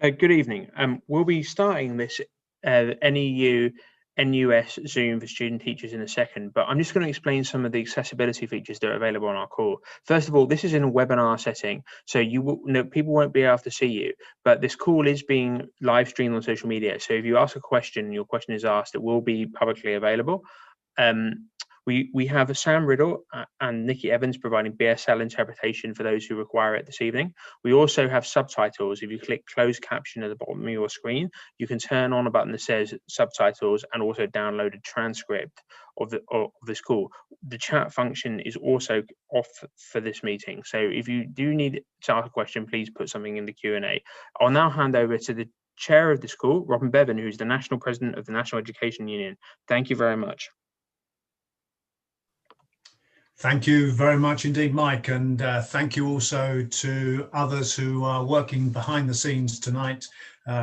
Good evening. We'll be starting this NEU NUS Zoom for student teachers in a second, but I'm just going to explain some of the accessibility features that are available on our call. First of all, this is in a webinar setting, so people won't be able to see you, but this call is being live streamed on social media. So if you ask a question and your question is asked, it will be publicly available. We have Sam Riddle and Nikki Evans providing BSL interpretation for those who require it this evening. We also have subtitles. If you click closed caption at the bottom of your screen, you can turn on a button that says subtitles and also download a transcript of this call. The chat function is also off for this meeting. So if you do need to ask a question, please put something in the Q&A. I'll now hand over to the chair of this call, Robin Bevan, who's the National President of the National Education Union. Thank you very much. Thank you very much indeed, Mike, and thank you also to others who are working behind the scenes tonight,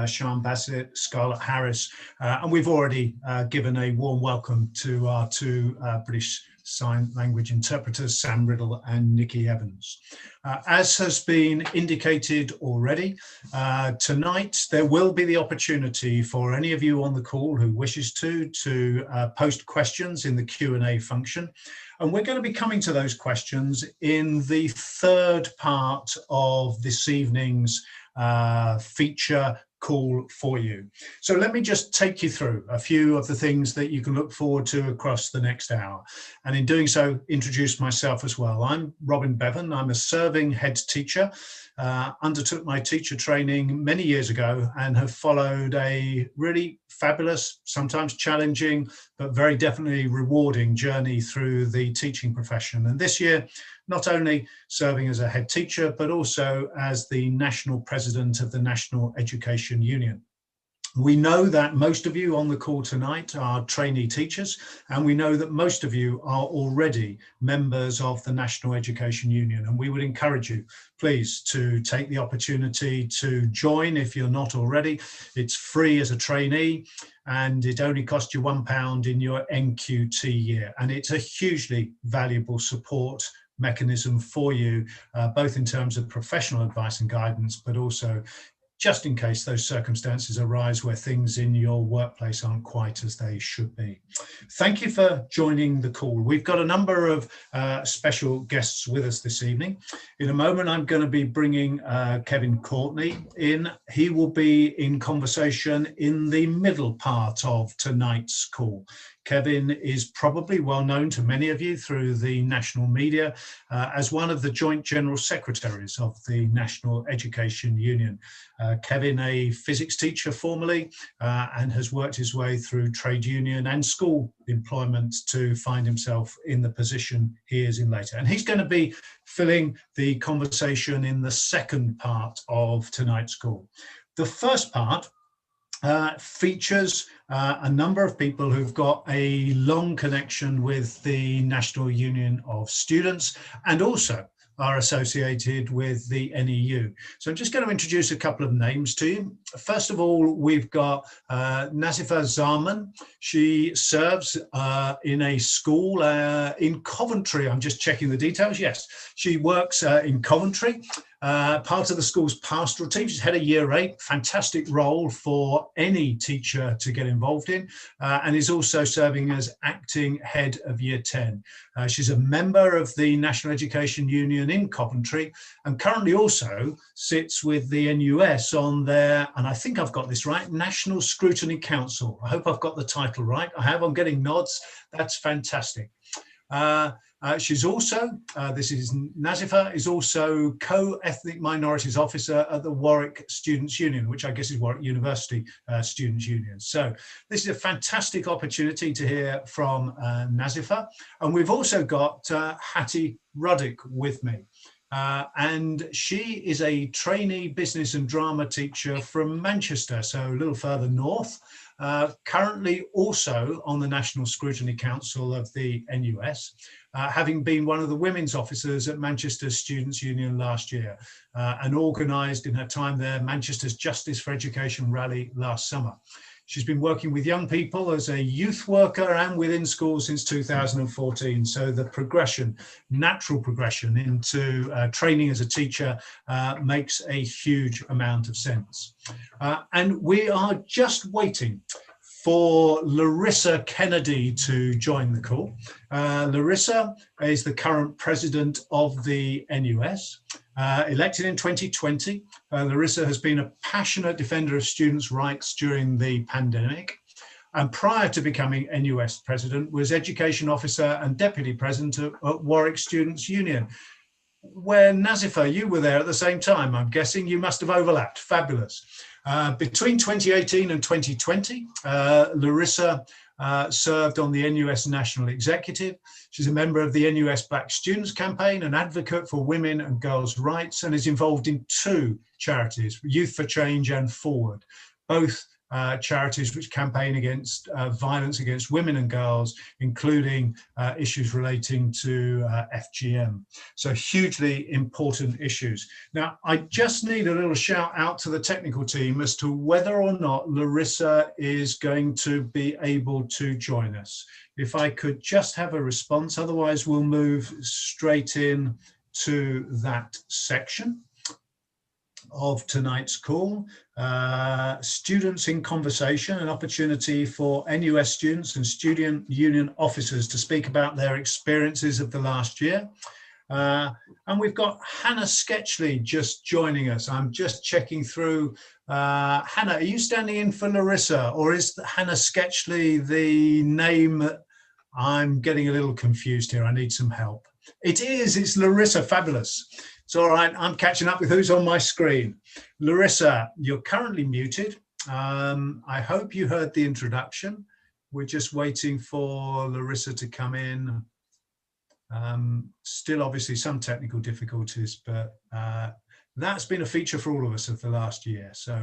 Sean Bassett, Scarlett Harris, and we've already given a warm welcome to our two British Sign Language interpreters, Sam Riddle and Nikki Evans. As has been indicated already, tonight there will be the opportunity for any of you on the call who wishes to post questions in the Q&A function. And we're going to be coming to those questions in the third part of this evening's feature call for you. So let me just take you through a few of the things that you can look forward to across the next hour. And in doing so, introduce myself as well. I'm Robin Bevan. I'm a serving head teacher. Undertook my teacher training many years ago and have followed a really fabulous, sometimes challenging, but very definitely rewarding journey through the teaching profession. And this year, not only serving as a head teacher, but also as the national president of the National Education Union. We know that most of you on the call tonight are trainee teachers, and we know that most of you are already members of the National Education Union. And we would encourage you, please, to take the opportunity to join if you're not already. It's free as a trainee, and it only costs you £1 in your NQT year. And it's a hugely valuable support mechanism for you, both in terms of professional advice and guidance, but also just in case those circumstances arise where things in your workplace aren't quite as they should be. Thank you for joining the call. We've got a number of special guests with us this evening. In a moment, I'm going to be bringing Kevin Courtney in. He will be in conversation in the middle part of tonight's call. Kevin is probably well known to many of you through the national media as one of the joint general secretaries of the National Education Union. Kevin, a physics teacher formerly, and has worked his way through trade union and school employment to find himself in the position he is in later. And he's going to be filling the conversation in the second part of tonight's call. The first part features a number of people who've got a long connection with the National Union of Students and also are associated with the NEU. So I'm just going to introduce a couple of names to you. First of all, we've got Nazifa Zaman. She serves in a school in Coventry. I'm just checking the details. Yes, she works in Coventry. Part of the school's pastoral team. She's head of year 8, fantastic role for any teacher to get involved in, and is also serving as acting head of year 10. She's a member of the National Education Union in Coventry and currently also sits with the NUS on their, and I think I've got this right, National Scrutiny Council. I hope I've got the title right. I have, I'm getting nods. That's fantastic. She's also, this is Nazifa, is also co-ethnic minorities officer at the Warwick Students' Union, which I guess is Warwick University Students' Union. So this is a fantastic opportunity to hear from Nazifa. And we've also got Hattie Ruddick with me. And she is a trainee business and drama teacher from Manchester, so a little further north. Currently also on the National Scrutiny Council of the NUS, having been one of the women's officers at Manchester Students' Union last year and organised in her time there Manchester's Justice for Education rally last summer. She's been working with young people as a youth worker and within schools since 2014. So the progression, natural progression into training as a teacher makes a huge amount of sense. And we are just waiting for Larissa Kennedy to join the call. Larissa is the current president of the NUS, elected in 2020. Larissa has been a passionate defender of students' rights during the pandemic. And prior to becoming NUS president, was education officer and deputy president at Warwick Students' Union, where Nazifa, you were there at the same time. I'm guessing you must have overlapped. Fabulous. Between 2018 and 2020, Larissa served on the NUS National Executive. She's a member of the NUS Black Students Campaign, an advocate for women and girls' rights, and is involved in two charities, Youth for Change and Forward, both charities which campaign against violence against women and girls, including issues relating to FGM. So hugely important issues. Now, I just need a little shout out to the technical team as to whether or not Larissa is going to be able to join us. If I could just have a response, otherwise we'll move straight in to that section of tonight's call. Students in conversation, an opportunity for NUS students and student union officers to speak about their experiences of the last year. And we've got Hannah Sketchley just joining us. I'm just checking through. Hannah, are you standing in for Larissa, or is Hannah Sketchley the name? I'm getting a little confused here. I need some help. It is, it's Larissa. Fabulous. It's all right, I'm catching up with who's on my screen. Larissa, you're currently muted. I hope you heard the introduction. We're just waiting for Larissa to come in. Still obviously some technical difficulties, but that's been a feature for all of us of the last year. So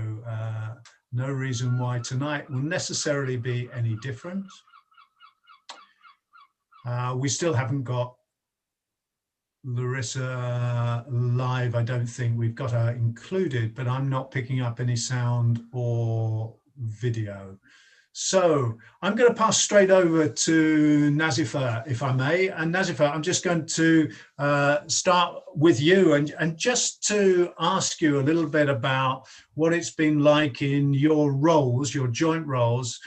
no reason why tonight will necessarily be any different. We still haven't got Larissa live. I don't think we've got her included, but I'm not picking up any sound or video. So I'm going to pass straight over to Nazifa, if I may. And Nazifa, I'm just going to start with you and just to ask you a little bit about what it's been like in your roles, your joint roles,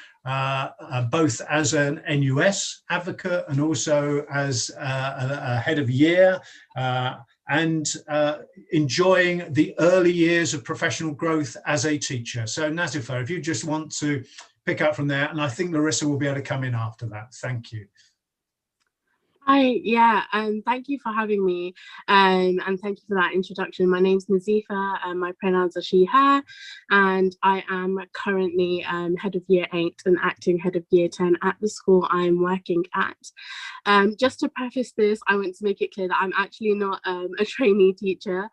both as an NUS advocate and also as a head of year, and enjoying the early years of professional growth as a teacher. So Nazifa, if you just want to pick up from there, and I think Larissa will be able to come in after that. Thank you. Hi, yeah, thank you for having me, and thank you for that introduction. My name's Nazifa, and my pronouns are she, her, and I am currently head of year 8 and acting head of year 10 at the school I'm working at. Just to preface this, I want to make it clear that I'm actually not a trainee teacher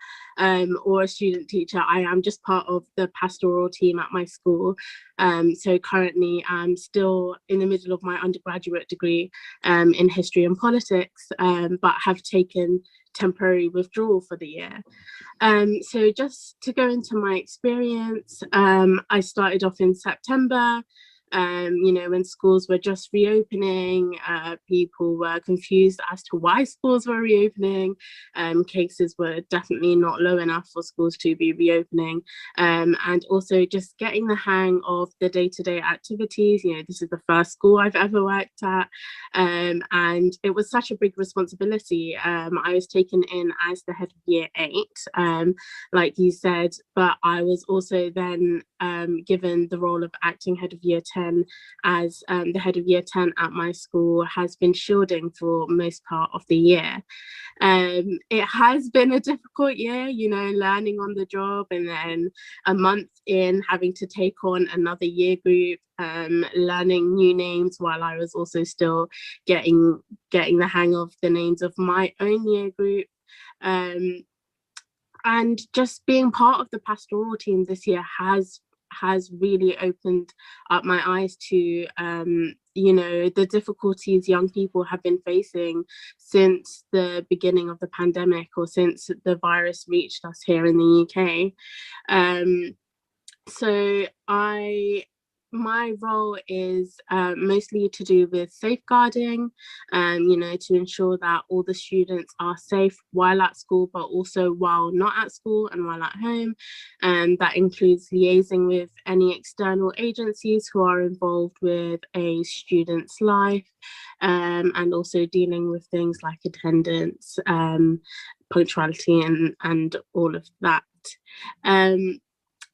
or a student teacher. I am just part of the pastoral team at my school. So currently I'm still in the middle of my undergraduate degree in history and politics, but have taken temporary withdrawal for the year. So just to go into my experience, I started off in September. You know, when schools were just reopening, people were confused as to why schools were reopening. Cases were definitely not low enough for schools to be reopening. And also just getting the hang of the day-to-day activities. You know, this is the first school I've ever worked at. And it was such a big responsibility. I was taken in as the head of year 8, like you said, but I was also then given the role of acting head of year 10, as the head of year 10 at my school has been shielding for most part of the year. It has been a difficult year, you know, learning on the job, and then a month in having to take on another year group, learning new names while I was also still getting the hang of the names of my own year group. And just being part of the pastoral team this year has really opened up my eyes to, you know, the difficulties young people have been facing since the beginning of the pandemic, or since the virus reached us here in the UK. So I my role is mostly to do with safeguarding, to ensure that all the students are safe while at school, but also while not at school and while at home. And that includes liaising with any external agencies who are involved with a student's life, and also dealing with things like attendance, punctuality, and all of that.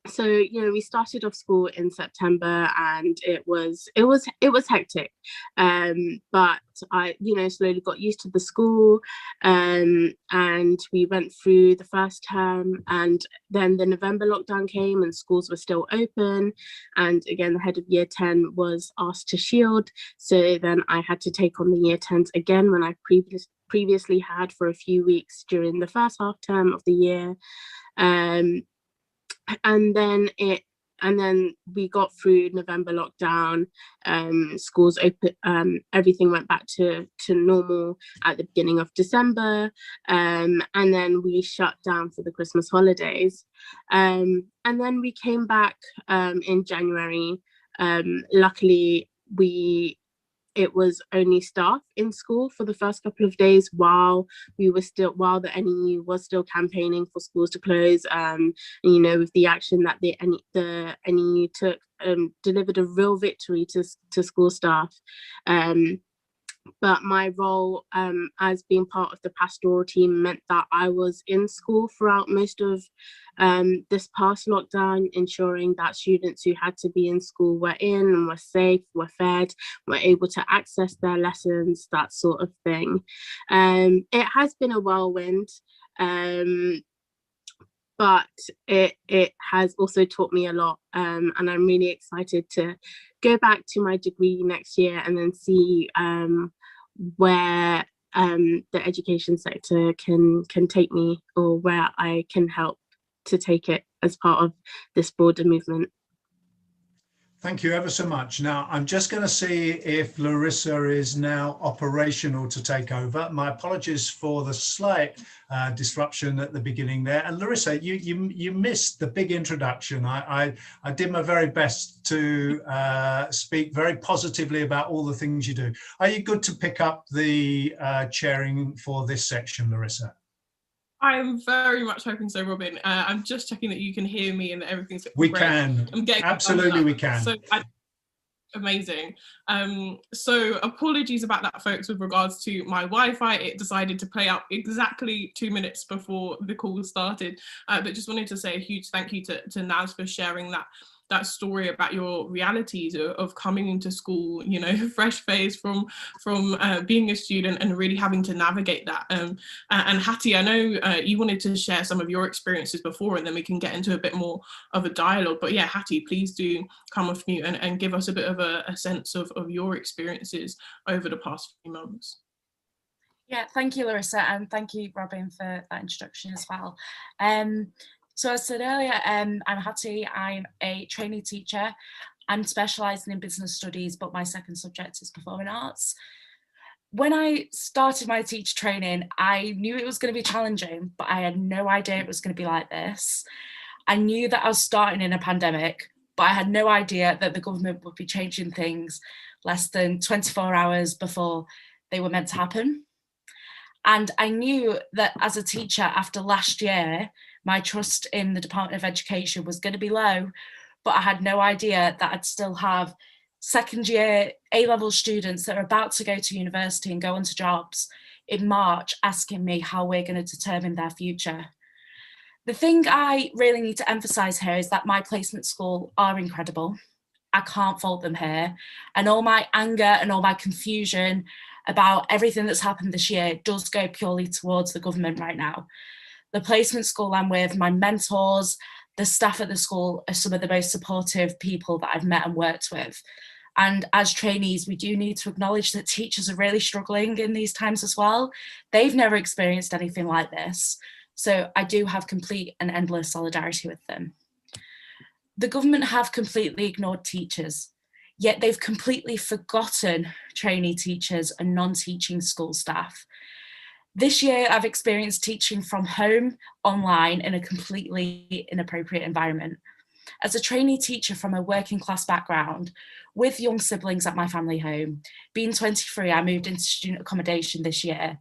So we started off school in September, and it was hectic, but I slowly got used to the school, and we went through the first term, and then the November lockdown came and schools were still open, and again the head of year 10 was asked to shield, so then I had to take on the year 10s again when I previously had for a few weeks during the first half term of the year. And then we got through November lockdown, schools open, everything went back to normal at the beginning of December, and then we shut down for the Christmas holidays, and then we came back in January. Luckily, it was only staff in school for the first couple of days while the NEU was still campaigning for schools to close. With the action that the NEU took, delivered a real victory to school staff. But my role as being part of the pastoral team meant that I was in school throughout most of this past lockdown, ensuring that students who had to be in school were in and were safe, were fed, were able to access their lessons, that sort of thing. It has been a whirlwind, but it has also taught me a lot, and I'm really excited to go back to my degree next year and then see where the education sector can take me, or where I can help to take it as part of this broader movement. Thank you ever so much. Now, I'm just going to see if Larissa is now operational to take over. My apologies for the slight disruption at the beginning there. And Larissa, you missed the big introduction. I did my very best to speak very positively about all the things you do. Are you good to pick up the chairing for this section, Larissa? I'm very much hoping so, Robin. I'm just checking that you can hear me and that everything's great. We can. I'm getting absolutely we can. So amazing. So apologies about that, folks, with regards to my Wi-Fi. It decided to play out exactly 2 minutes before the call started. But just wanted to say a huge thank you to Naz for sharing that story about your realities of coming into school, fresh faced from being a student and really having to navigate that. And Hattie, I know you wanted to share some of your experiences before, and then we can get into a bit more of a dialogue. But yeah, Hattie, please do come off mute and give us a bit of a sense of your experiences over the past few months. Yeah, thank you, Larissa, and thank you, Robin, for that introduction as well. So as I said earlier, I'm Hattie. I'm a trainee teacher. I'm specialising in business studies, but my second subject is performing arts. When I started my teacher training, I knew it was going to be challenging, but I had no idea it was going to be like this. I knew that I was starting in a pandemic, but I had no idea that the government would be changing things less than 24 hours before they were meant to happen. And I knew that as a teacher, after last year, my trust in the Department of Education was going to be low, but I had no idea that I'd still have second year A-level students that are about to go to university and go on to jobs in March asking me how we're going to determine their future. The thing I really need to emphasise here is that my placement school are incredible. I can't fault them here. And all my anger and all my confusion about everything that's happened this year does go purely towards the government right now. The placement school I'm with, my mentors, the staff at the school are some of the most supportive people that I've met and worked with. And as trainees, we do need to acknowledge that teachers are really struggling in these times as well. They've never experienced anything like this. So I do have complete and endless solidarity with them. The government have completely ignored teachers, yet they've completely forgotten trainee teachers and non-teaching school staff. This year, I've experienced teaching from home, online, in a completely inappropriate environment. As a trainee teacher from a working class background, with young siblings at my family home, being 23, I moved into student accommodation this year,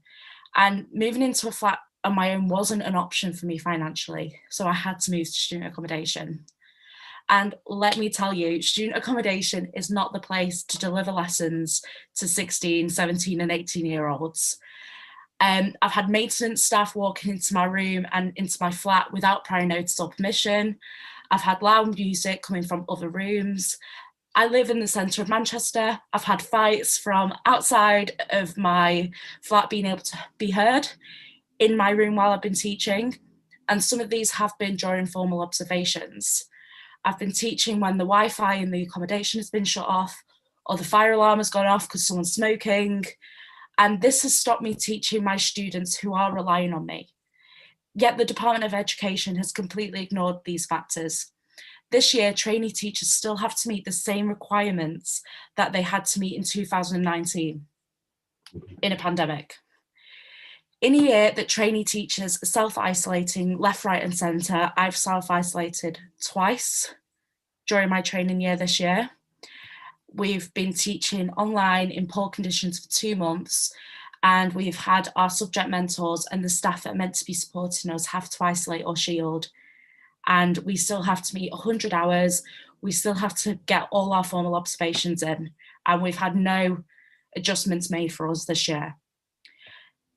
and moving into a flat on my own wasn't an option for me financially, so I had to move to student accommodation. And let me tell you, student accommodation is not the place to deliver lessons to 16, 17 and 18-year-olds. I've had maintenance staff walking into my room and into my flat without prior notice or permission. I've had loud music coming from other rooms. I live in the centre of Manchester. I've had fights from outside of my flat being able to be heard in my room while I've been teaching. And some of these have been during formal observations. I've been teaching when the Wi-Fi in the accommodation has been shut off, or the fire alarm has gone off because someone's smoking. And this has stopped me teaching my students who are relying on me. Yet the Department of Education has completely ignored these factors. This year, trainee teachers still have to meet the same requirements that they had to meet in 2019 in a pandemic. In a year that trainee teachers are self-isolating left, right and centre, I've self-isolated twice during my training year this year. We've been teaching online in poor conditions for 2 months, and we've had our subject mentors and the staff that are meant to be supporting us have to isolate or shield. And we still have to meet 100 hours. We still have to get all our formal observations in, and we've had no adjustments made for us this year.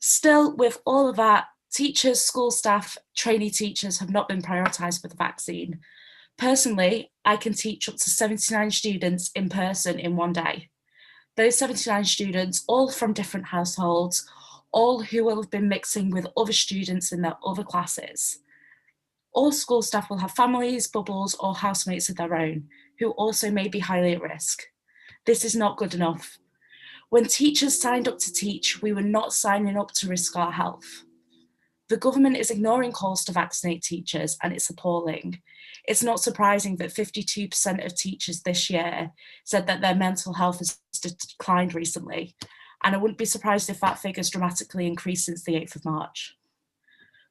Still, with all of that, teachers, school staff, trainee teachers have not been prioritised for the vaccine. Personally, I can teach up to 79 students in person in one day. Those 79 students, all from different households, all who will have been mixing with other students in their other classes. All school staff will have families, bubbles, or housemates of their own, who also may be highly at risk. This is not good enough. When teachers signed up to teach, we were not signing up to risk our health. The government is ignoring calls to vaccinate teachers, and it's appalling. It's not surprising that 52% of teachers this year said that their mental health has declined recently, and I wouldn't be surprised if that figure's dramatically increased since the 8th of March.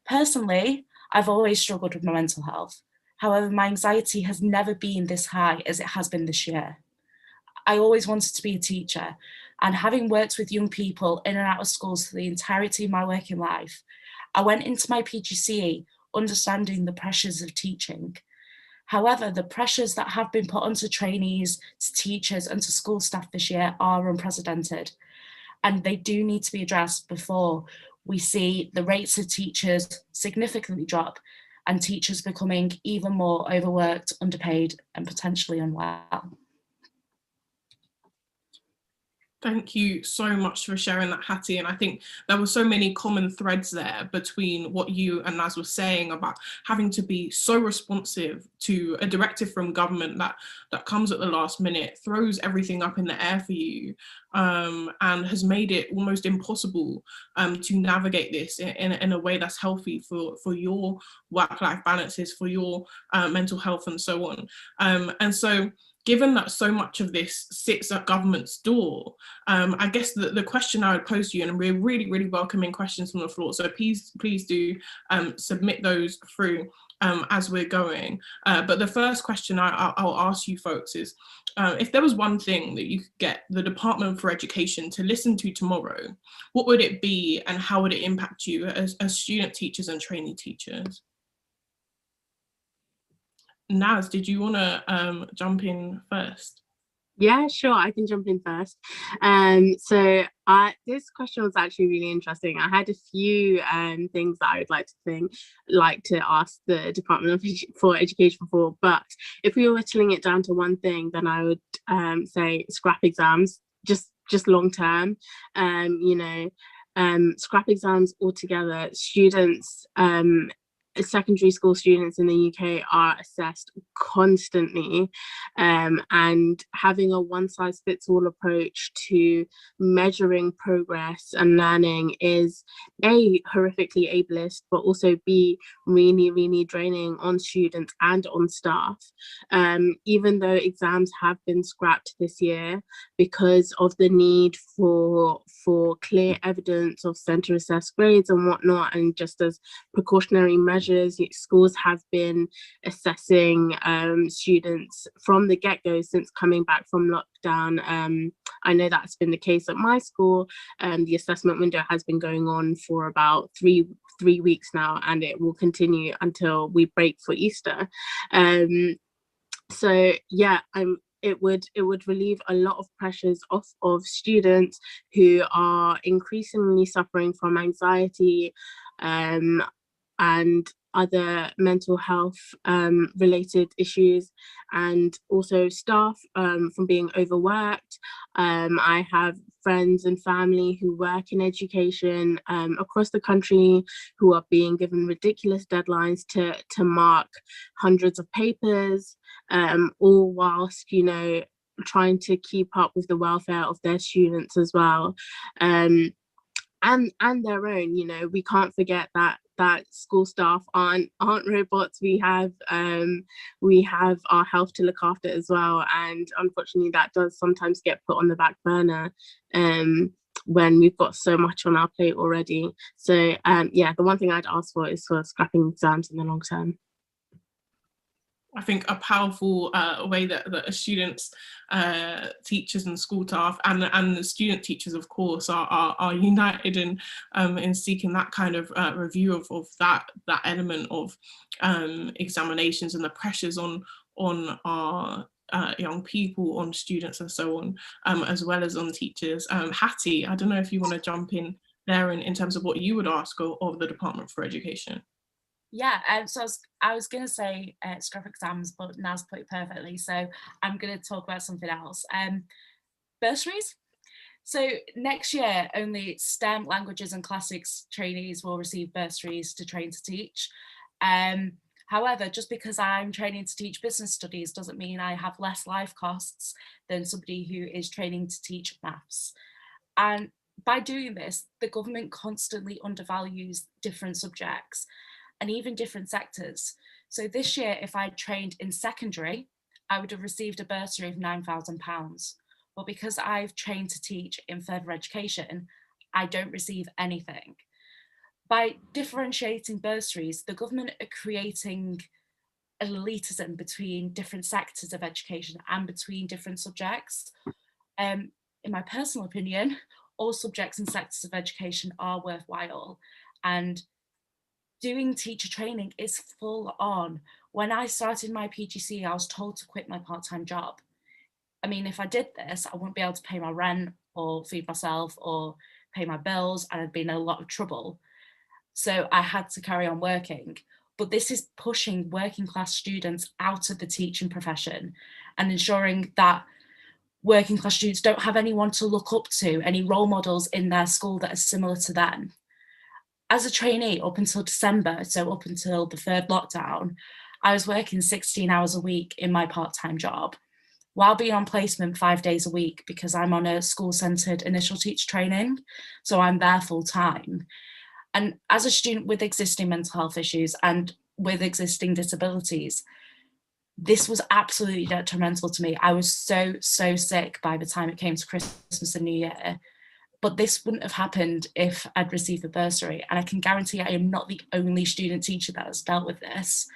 Personally, I've always struggled with my mental health. However, my anxiety has never been this high as it has been this year. I always wanted to be a teacher, and having worked with young people in and out of schools for the entirety of my working life, I went into my PGCE understanding the pressures of teaching. However, the pressures that have been put onto trainees, to teachers and to school staff this year are unprecedented, and they do need to be addressed before we see the rates of teachers significantly drop and teachers becoming even more overworked, underpaid and potentially unwell. Thank you so much for sharing that, Hattie. And I think there were so many common threads there between what you and Naz were saying about having to be so responsive to a directive from government that comes at the last minute, throws everything up in the air for you, and has made it almost impossible to navigate this in a way that's healthy for your work-life balances, for your mental health and so on. And so, given that so much of this sits at government's door, I guess the question I would pose to you, and we're really, really welcoming questions from the floor, so please do submit those through as we're going. But the first question I'll ask you folks is, if there was one thing that you could get the Department for Education to listen to tomorrow, what would it be and how would it impact you as student teachers and trainee teachers? Naz, did you want to jump in first? Yeah, sure, I can jump in first. So this question was actually really interesting. I had a few things that I would like to ask the Department for Education for, but if we were whittling it down to one thing, then I would say scrap exams, just long term. Scrap exams altogether. Students, secondary school students in the UK are assessed constantly, and having a one-size-fits-all approach to measuring progress and learning is A, horrifically ableist, but also B, really, really draining on students and on staff. Even though exams have been scrapped this year because of the need for clear evidence of centre assessed grades and whatnot, and just as precautionary measures measures. Schools have been assessing students from the get-go since coming back from lockdown. I know that's been the case at my school. The assessment window has been going on for about three weeks now, and it will continue until we break for Easter. So yeah, it would relieve a lot of pressures off of students who are increasingly suffering from anxiety and other mental health related issues, and also staff from being overworked. I have friends and family who work in education across the country who are being given ridiculous deadlines to mark hundreds of papers, all whilst, you know, trying to keep up with the welfare of their students as well. And their own, you know, we can't forget that school staff aren't robots. We have our health to look after as well, and unfortunately that does sometimes get put on the back burner when we've got so much on our plate already. So yeah, the one thing I'd ask for is for scrapping exams in the long term. I think a powerful way that students, teachers and school staff and student teachers, of course, are united in seeking that kind of review of that element of examinations and the pressures on our young people, on students and so on, as well as on teachers. Hattie, I don't know if you want to jump in there in terms of what you would ask of the Department for Education. Yeah, so I was going to say scrap exams, but Naz put it perfectly. So I'm going to talk about something else. Bursaries. So next year, only STEM, languages and classics trainees will receive bursaries to train to teach. However, just because I'm training to teach business studies doesn't mean I have less life costs than somebody who is training to teach maths. And by doing this, the government constantly undervalues different subjects and even different sectors. So this year, if I trained in secondary, I would have received a bursary of £9,000. But because I've trained to teach in further education, I don't receive anything. By differentiating bursaries, the government are creating elitism between different sectors of education and between different subjects. In my personal opinion, all subjects and sectors of education are worthwhile, and doing teacher training is full on. When I started my PGCE, I was told to quit my part-time job. I mean, if I did this, I wouldn't be able to pay my rent or feed myself or pay my bills, and I'd be in a lot of trouble. So I had to carry on working. But this is pushing working class students out of the teaching profession and ensuring that working class students don't have anyone to look up to, any role models in their school that are similar to them. As a trainee up until December, so up until the third lockdown, I was working 16 hours a week in my part-time job while being on placement 5 days a week because I'm on a school-centred initial teacher training, so I'm there full-time. And as a student with existing mental health issues and with existing disabilities, this was absolutely detrimental to me. I was so sick by the time it came to Christmas and New Year. But this wouldn't have happened if I'd received a bursary. And I can guarantee I am not the only student teacher that has dealt with this.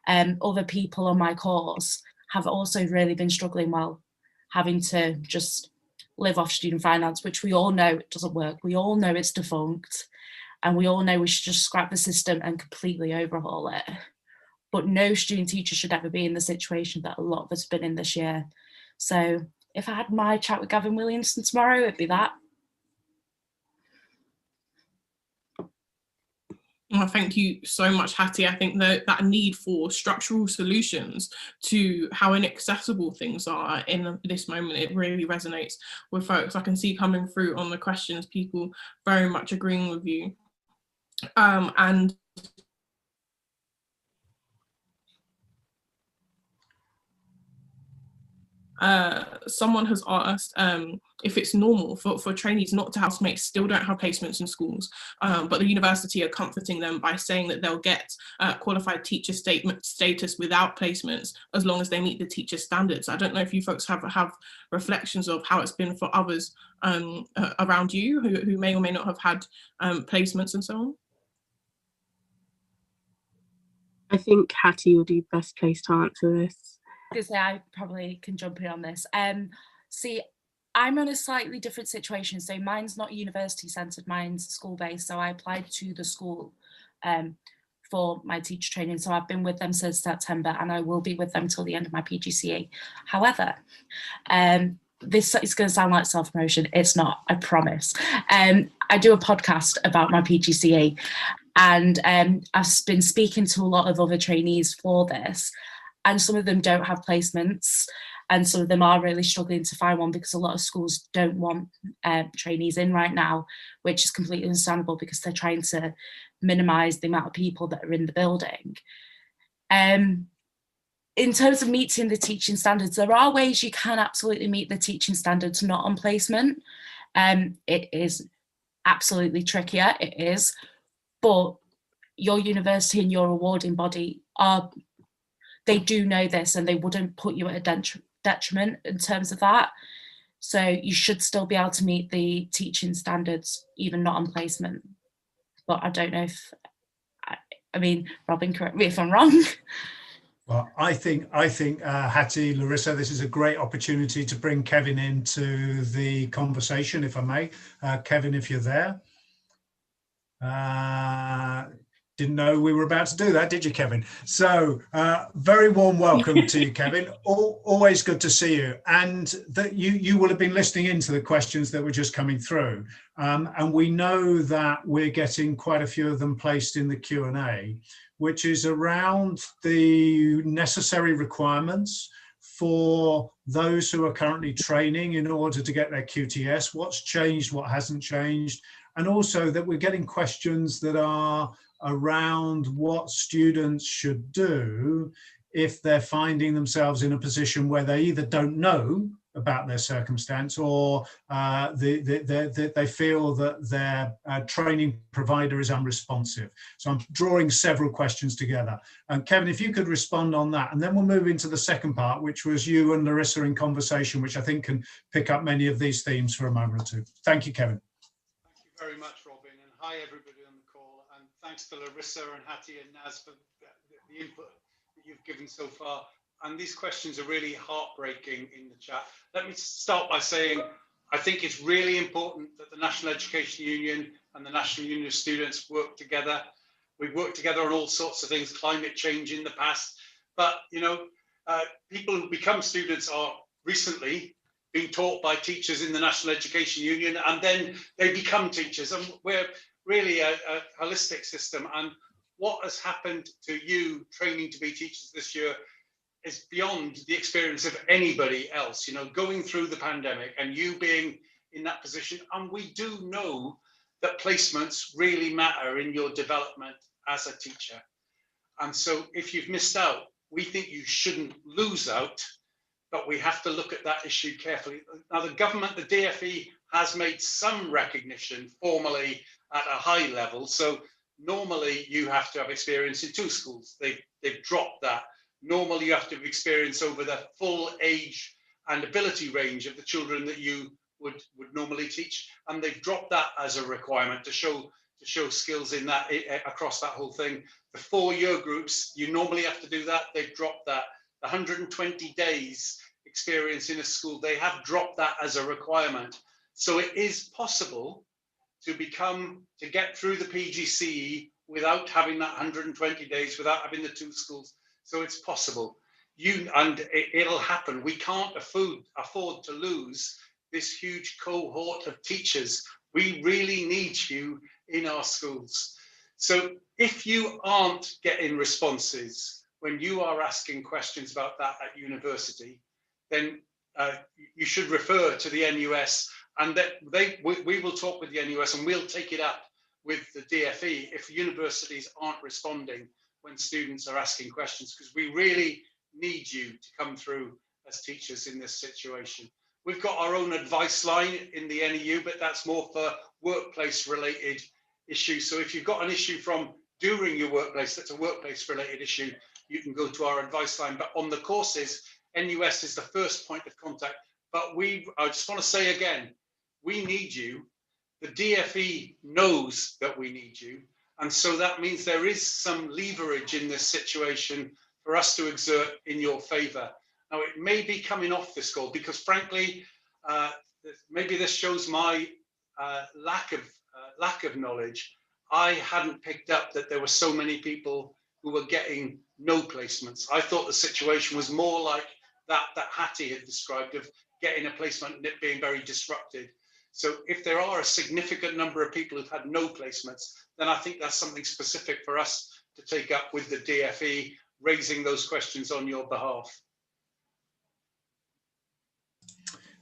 Other people on my course have also really been struggling while having to just live off student finance, which we all know it doesn't work. We all know it's defunct. And we all know we should just scrap the system and completely overhaul it. But no student teacher should ever be in the situation that a lot of us have been in this year. So if I had my chat with Gavin Williamson tomorrow, it'd be that. Well, thank you so much, Hattie. I think that need for structural solutions to how inaccessible things are in this moment, it really resonates with folks. I can see coming through on the questions, people very much agreeing with you. And someone has asked if it's normal for trainees not to housemates still don't have placements in schools, but the university are comforting them by saying that they'll get qualified teacher status without placements as long as they meet the teacher standards. I don't know if you folks have reflections of how it's been for others around you who may or may not have had placements and so on. I think Hattie will be best placed to answer this. Because I probably can jump in on this. See, I'm in a slightly different situation. So mine's not university centred, mine's school based. So I applied to the school for my teacher training. So I've been with them since September, and I will be with them till the end of my PGCE. However, this is going to sound like self-promotion. It's not, I promise. I do a podcast about my PGCE, and I've been speaking to a lot of other trainees for this, and some of them don't have placements, and some of them are really struggling to find one because a lot of schools don't want trainees in right now, which is completely understandable because they're trying to minimise the amount of people that are in the building. In terms of meeting the teaching standards, there are ways you can absolutely meet the teaching standards not on placement. It is absolutely trickier, it is, but your university and your awarding body they do know this, and they wouldn't put you at a detriment in terms of that. So you should still be able to meet the teaching standards, even not on placement. But I don't know if, I mean, Robin, correct me if I'm wrong. Well, I think Hattie, Larissa, this is a great opportunity to bring Kevin into the conversation, if I may. Kevin, if you're there. Didn't know we were about to do that, did you, Kevin? So very warm welcome to you, Kevin. Always good to see you. And that you will have been listening into the questions that were just coming through. And we know that we're getting quite a few of them placed in the Q&A, which is around the necessary requirements for those who are currently training in order to get their QTS, what's changed, what hasn't changed, and also that we're getting questions that are around what students should do if they're finding themselves in a position where they either don't know about their circumstance or they feel that their training provider is unresponsive. So I'm drawing several questions together. And Kevin, if you could respond on that, and then we'll move into the second part, which was you and Larissa in conversation, which I think can pick up many of these themes for a moment or two. Thank you, Kevin. Thank you very much, Robin, and hi everybody on the call, and thanks to Larissa and Hattie and Naz for the input that you've given so far. And these questions are really heartbreaking in the chat. Let me start by saying, I think it's really important that the National Education Union and the National Union of Students work together. We've worked together on all sorts of things, climate change in the past, but you know, people who become students are recently being taught by teachers in the National Education Union, and then they become teachers. And we're really a holistic system. And what has happened to you training to be teachers this year is beyond the experience of anybody else, you know, going through the pandemic and you being in that position. And we do know that placements really matter in your development as a teacher. And so if you've missed out, we think you shouldn't lose out, but we have to look at that issue carefully. Now, the government, the DfE, has made some recognition formally at a high level. So normally you have to have experience in 2 schools. They've dropped that. Normally you have to have experience over the full age and ability range of the children that you would normally teach. And they've dropped that as a requirement to show skills in that across that whole thing. The 4-year groups, you normally have to do that. They've dropped that. 120 days experience in a school, they have dropped that as a requirement. So it is possible to get through the PGCE without having that 120 days, without having the 2 schools. So it's possible. It'll happen. We can't afford to lose this huge cohort of teachers. We really need you in our schools. So if you aren't getting responses when you are asking questions about that at university, then you should refer to the NUS, and that we will talk with the NUS and we'll take it up with the DfE if universities aren't responding when students are asking questions, because we really need you to come through as teachers in this situation. We've got our own advice line in the NEU, but that's more for workplace related issues. So if you've got an issue from during your workplace, that's a workplace related issue, you can go to our advice line. But on the courses, NUS is the first point of contact. But I just want to say again, we need you. The DfE knows that we need you, And so that means there is some leverage in this situation for us to exert in your favour. Now, it may be coming off this call because, frankly, maybe this shows my lack of knowledge. I hadn't picked up that there were so many people who were getting no placements. I thought the situation was more like that Hattie had described, of getting a placement and it being very disrupted. So if there are a significant number of people who've had no placements, then I think that's something specific for us to take up with the DFE, raising those questions on your behalf.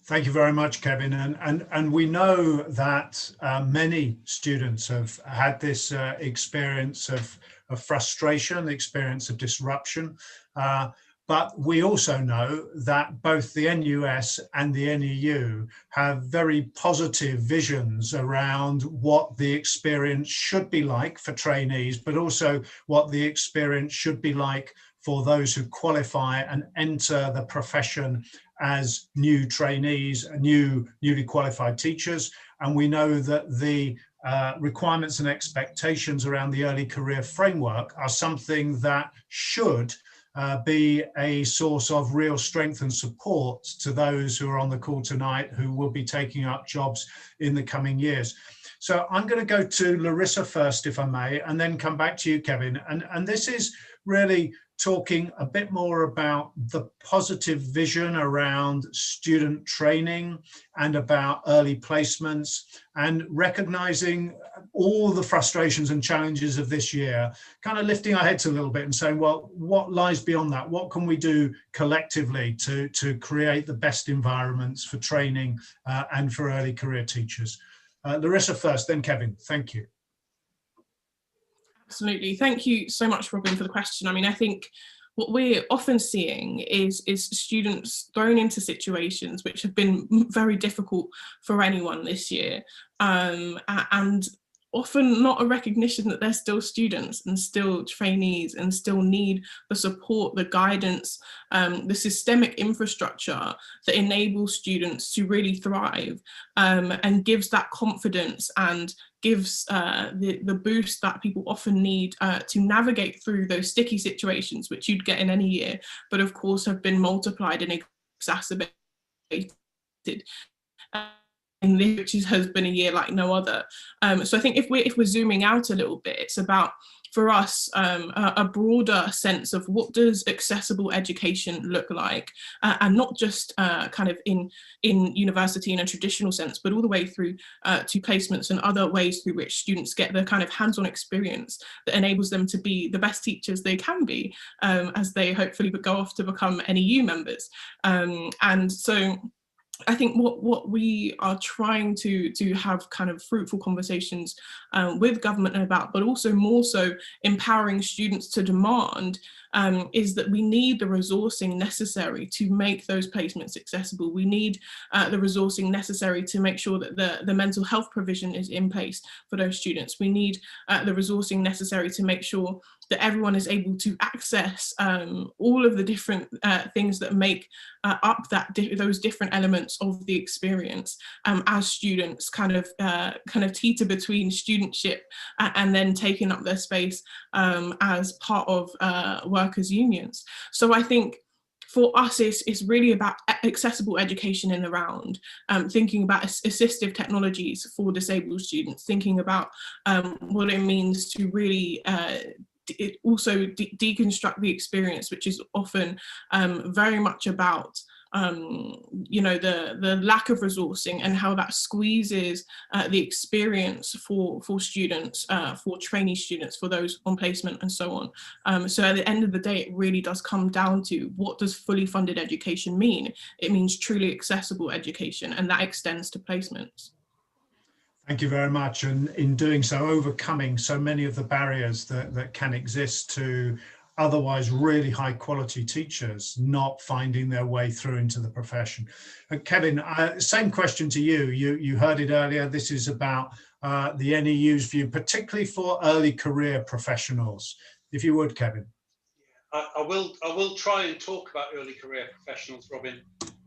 Thank you very much, Kevin. And we know that many students have had this experience of frustration, experience of disruption. But we also know that both the NUS and the NEU have very positive visions around what the experience should be like for trainees, but also what the experience should be like for those who qualify and enter the profession as new trainees, newly qualified teachers. And we know that the requirements and expectations around the early career framework are something that should be a source of real strength and support to those who are on the call tonight, who will be taking up jobs in the coming years. So I'm going to go to Larissa first, if I may, and then come back to you, Kevin. And this is really talking a bit more about the positive vision around student training and about early placements, and recognizing all the frustrations and challenges of this year, kind of lifting our heads a little bit and saying, well, what lies beyond that? What can we do collectively to create the best environments for training and for early career teachers? Larissa first, then Kevin. Thank you. Absolutely. Thank you so much, Robin, for the question. I mean, I think what we're often seeing is students thrown into situations which have been very difficult for anyone this year, and often not a recognition that they're still students and still trainees and still need the support, the guidance, the systemic infrastructure that enables students to really thrive, and gives that confidence and gives the boost that people often need to navigate through those sticky situations which you'd get in any year, but of course have been multiplied and exacerbated in this, which has been a year like no other. So I think if we're zooming out a little bit, it's about, for us, a broader sense of what does accessible education look like, and not just kind of in university in a traditional sense, but all the way through to placements and other ways through which students get the kind of hands-on experience that enables them to be the best teachers they can be, as they hopefully go off to become NEU members. And so I think what we are trying to have kind of fruitful conversations with government about, but also more so empowering students to demand, is that we need the resourcing necessary to make those placements accessible. We need the resourcing necessary to make sure that the mental health provision is in place for those students. We need the resourcing necessary to make sure that everyone is able to access all of the different things that make up those different elements of the experience, as students kind of teeter between studentship and then taking up their space as part of workers' unions. So I think for us, it's really about accessible education in the round, thinking about assistive technologies for disabled students, thinking about what it means to really also deconstruct the experience, which is often very much about the lack of resourcing and how that squeezes the experience for students, for trainee students, for those on placement and so on. So at the end of the day, it really does come down to, what does fully funded education mean? It means truly accessible education, and that extends to placements. Thank you very much. And in doing so, overcoming so many of the barriers that can exist to otherwise really high quality teachers not finding their way through into the profession. Kevin, same question to you. You heard it earlier. This is about the NEU's view, particularly for early career professionals. If you would, Kevin. I will try and talk about early career professionals, Robin.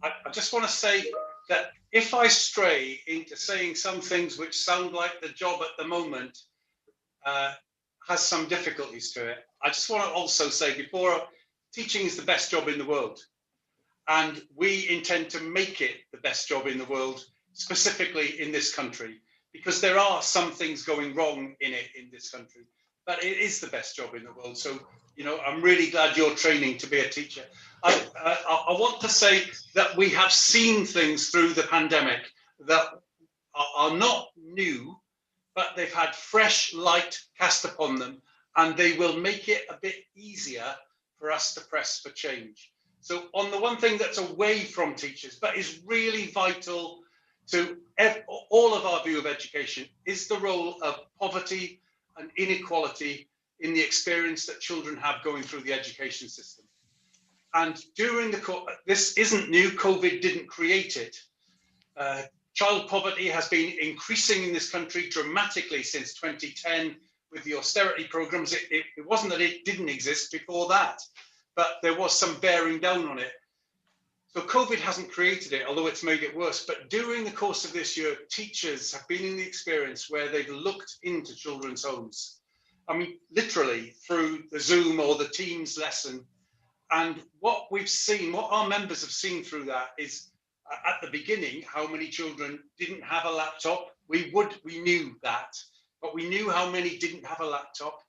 I just want to say that if I stray into saying some things which sound like the job at the moment, has some difficulties to it. I just want to also say before, teaching is the best job in the world. And we intend to make it the best job in the world, specifically in this country, because there are some things going wrong in it in this country, but it is the best job in the world. So, you know, I'm really glad you're training to be a teacher. I want to say that we have seen things through the pandemic that are not new, but they've had fresh light cast upon them, and they will make it a bit easier for us to press for change. So on the one thing that's away from teachers, but is really vital to all of our view of education, is the role of poverty and inequality in the experience that children have going through the education system. And during this isn't new, COVID didn't create it. Child poverty has been increasing in this country dramatically since 2010 with the austerity programs. It wasn't that it didn't exist before that, but there was some bearing down on it. So COVID hasn't created it, although it's made it worse. But during the course of this year, teachers have been in the experience where they've looked into children's homes. I mean, literally through the Zoom or the Teams lesson. And what we've seen, what our members have seen through that is, at the beginning, how many children didn't have a laptop. We knew that, but we knew how many didn't have a laptop.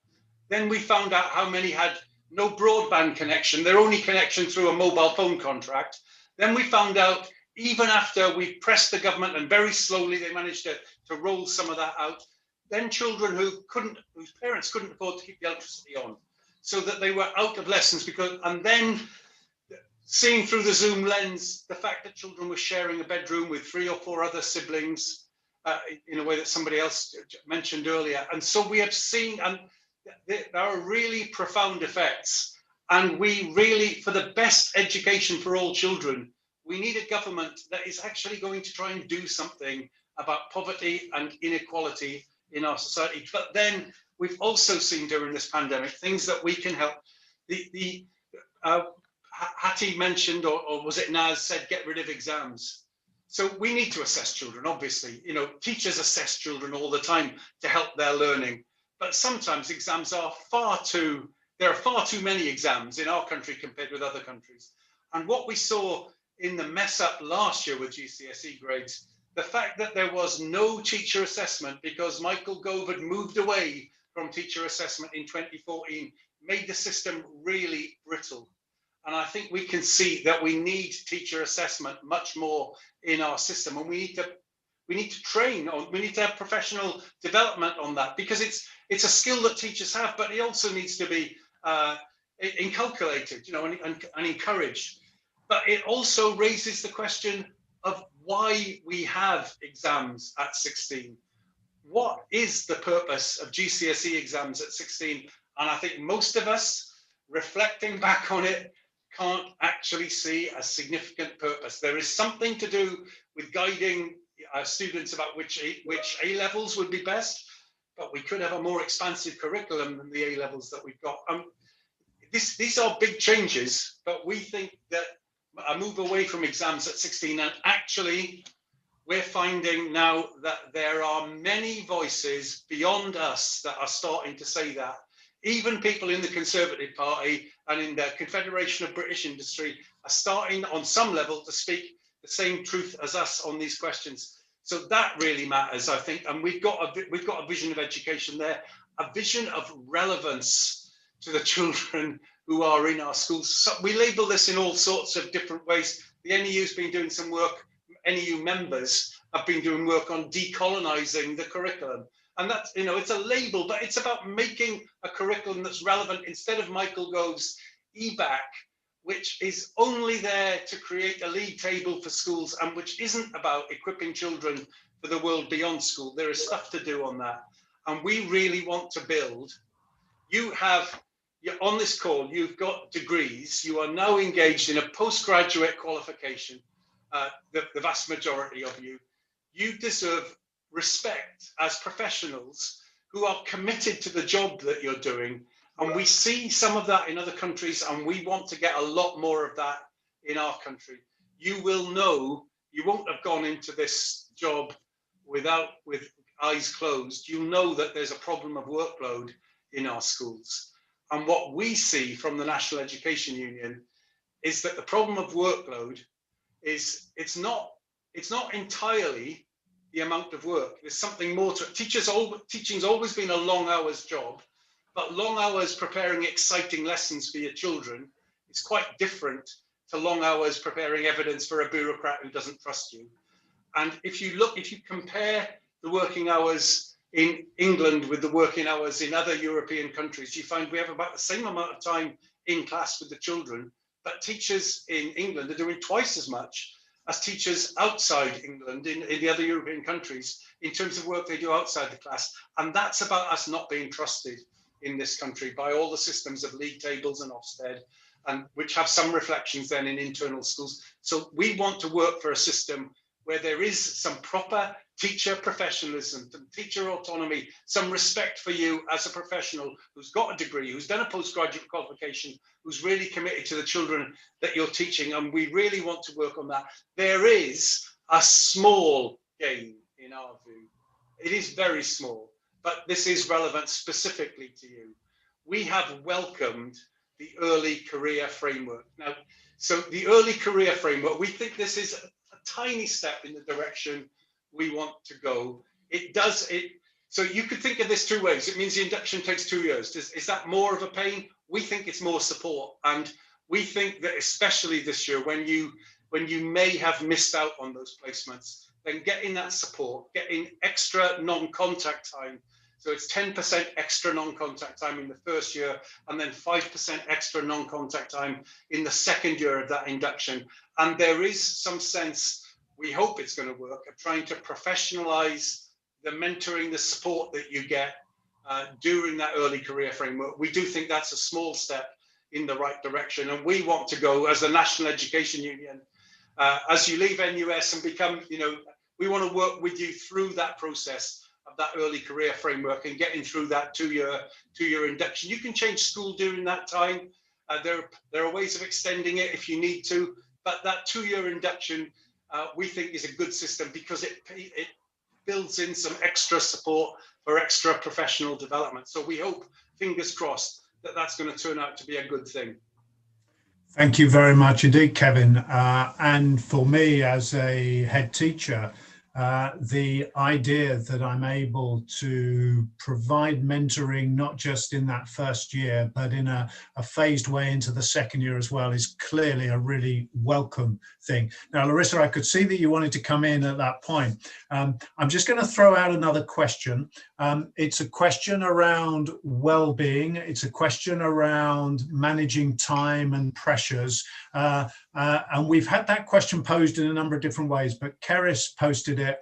Then we found out how many had no broadband connection, their only connection through a mobile phone contract. Then we found out, even after we pressed the government and very slowly they managed to roll some of that out, then children whose parents couldn't afford to keep the electricity on, so that they were out of lessons and then seeing through the Zoom lens, the fact that children were sharing a bedroom with 3 or 4 other siblings in a way that somebody else mentioned earlier. And so we have seen, and there are really profound effects. And we really, for the best education for all children, we need a government that is actually going to try and do something about poverty and inequality in our society. But then we've also seen during this pandemic things that we can help. Hattie mentioned, or was it Naz said, get rid of exams. So we need to assess children, obviously. You know, teachers assess children all the time to help their learning. But sometimes exams are there are far too many exams in our country compared with other countries. And what we saw in the mess up last year with GCSE grades, the fact that there was no teacher assessment because Michael Gove had moved away from teacher assessment in 2014 made the system really brittle. And I think we can see that we need teacher assessment much more in our system, and we need to train on, we need to have professional development on that, because it's a skill that teachers have, but it also needs to be inculcated, you know, and encouraged. But it also raises the question of why we have exams at 16. What is the purpose of GCSE exams at 16? And I think most of us, reflecting back on it, can't actually see a significant purpose. There is something to do with guiding students about which A levels would be best, but we could have a more expansive curriculum than the A levels that we've got. These are big changes, but we think that a move away from exams at 16, and actually we're finding now that there are many voices beyond us that are starting to say that. Even people in the Conservative Party and in the Confederation of British Industry are starting on some level to speak the same truth as us on these questions. So that really matters, I think. And we've got a vision of education there, a vision of relevance to the children who are in our schools. So we label this in all sorts of different ways. The NEU's been doing some work, NEU members have been doing work on decolonizing the curriculum. And that's, you know, it's a label, but it's about making a curriculum that's relevant instead of Michael Gove's EBAC, which is only there to create a league table for schools and which isn't about equipping children for the world beyond school. There is stuff to do on that. And we really want to build. You're on this call, you've got degrees. You are now engaged in a postgraduate qualification, the vast majority of you. You deserve respect as professionals who are committed to the job that you're doing. And we see some of that in other countries, and we want to get a lot more of that in our country. You will know, you won't have gone into this job with eyes closed. You know that there's a problem of workload in our schools. And what we see from the National Education Union is that the problem of workload is it's not entirely the amount of work. There's something more to it. Teaching's always been a long hours job, but long hours preparing exciting lessons for your children is quite different to long hours preparing evidence for a bureaucrat who doesn't trust you. And if you compare the working hours in England with the working hours in other European countries, you find we have about the same amount of time in class with the children, but teachers in England are doing twice as much as teachers outside England in the other European countries in terms of work they do outside the class. And that's about us not being trusted in this country by all the systems of league tables and Ofsted, and which have some reflections then in internal schools. So we want to work for a system where there is some proper teacher professionalism, some teacher autonomy, some respect for you as a professional who's got a degree, who's done a postgraduate qualification, who's really committed to the children that you're teaching. And we really want to work on that. There is a small gain in our view. It is very small, but this is relevant specifically to you. We have welcomed the early career framework. Now, so the early career framework, we think this is a tiny step in the direction we want to go. So you could think of this two ways. It means the induction takes 2 years. Is that more of a pain? We think it's more support. And we think that especially this year, when you may have missed out on those placements, then getting that support, getting extra non-contact time. So it's 10% extra non-contact time in the first year, and then 5% extra non-contact time in the second year of that induction. And there is some sense, we hope it's going to work, of trying to professionalize the mentoring, the support that you get during that early career framework. We do think that's a small step in the right direction. And we want to go as the National Education Union, as you leave NUS and become, we want to work with you through that process of that early career framework and getting through that two-year induction. You can change school during that time. There are ways of extending it if you need to, but that 2-year induction we think is a good system because it builds in some extra support for extra professional development. So we hope, fingers crossed, that that's going to turn out to be a good thing. Thank you very much indeed, Kevin. And for me as a head teacher, the idea that I'm able to provide mentoring, not just in that first year, but in a phased way into the second year as well, is clearly a really welcome thing. Now, Larissa, I could see that you wanted to come in at that point. I'm just going to throw out another question. It's a question around well-being. It's a question around managing time and pressures. And we've had that question posed in a number of different ways, but Keris posted it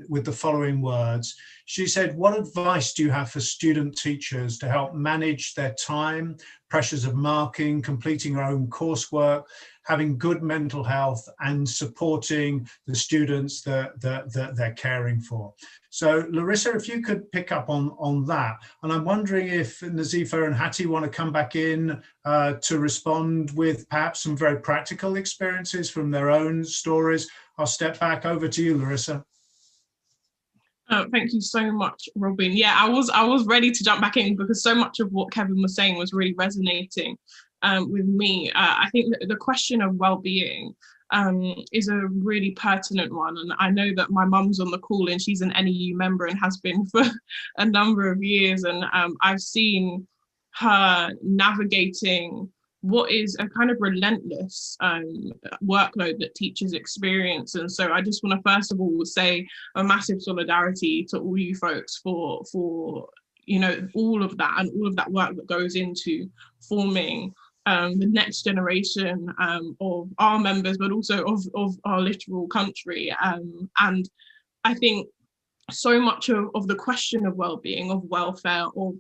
with the following words. She said, what advice do you have for student teachers to help manage their time, pressures of marking, completing their own coursework, having good mental health, and supporting the students that they're caring for? So Larissa, if you could pick up on that. And I'm wondering if Nazifa and Hattie want to come back in to respond with perhaps some very practical experiences from their own stories. I'll step back over to you, Larissa. Thank you so much, Robin. Yeah, I was ready to jump back in because so much of what Kevin was saying was really resonating with me. I think that the question of well-being is a really pertinent one, and I know that my mum's on the call and she's an NEU member and has been for a number of years, and I've seen her navigating what is a kind of relentless workload that teachers experience. And so I just want to first of all say a massive solidarity to all you folks for all of that and all of that work that goes into forming the next generation of our members, but also of our literal country. And I think so much of the question of well-being, of welfare, of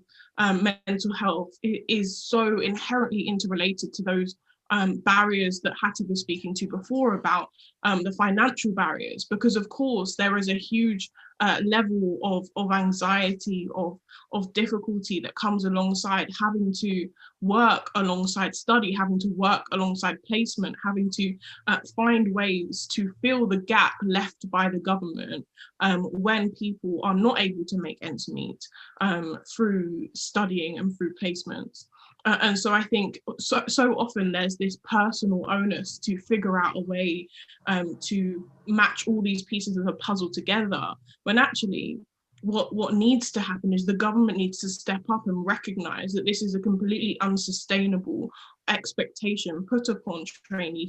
mental health is so inherently interrelated to those barriers that Hattie was speaking to before about the financial barriers, because of course there is a huge level of anxiety, of difficulty that comes alongside having to work alongside study, having to work alongside placement, having to find ways to fill the gap left by the government when people are not able to make ends meet through studying and through placements. And so I think so often there's this personal onus to figure out a way to match all these pieces of a puzzle together, when actually what needs to happen is the government needs to step up and recognize that this is a completely unsustainable expectation put upon trainee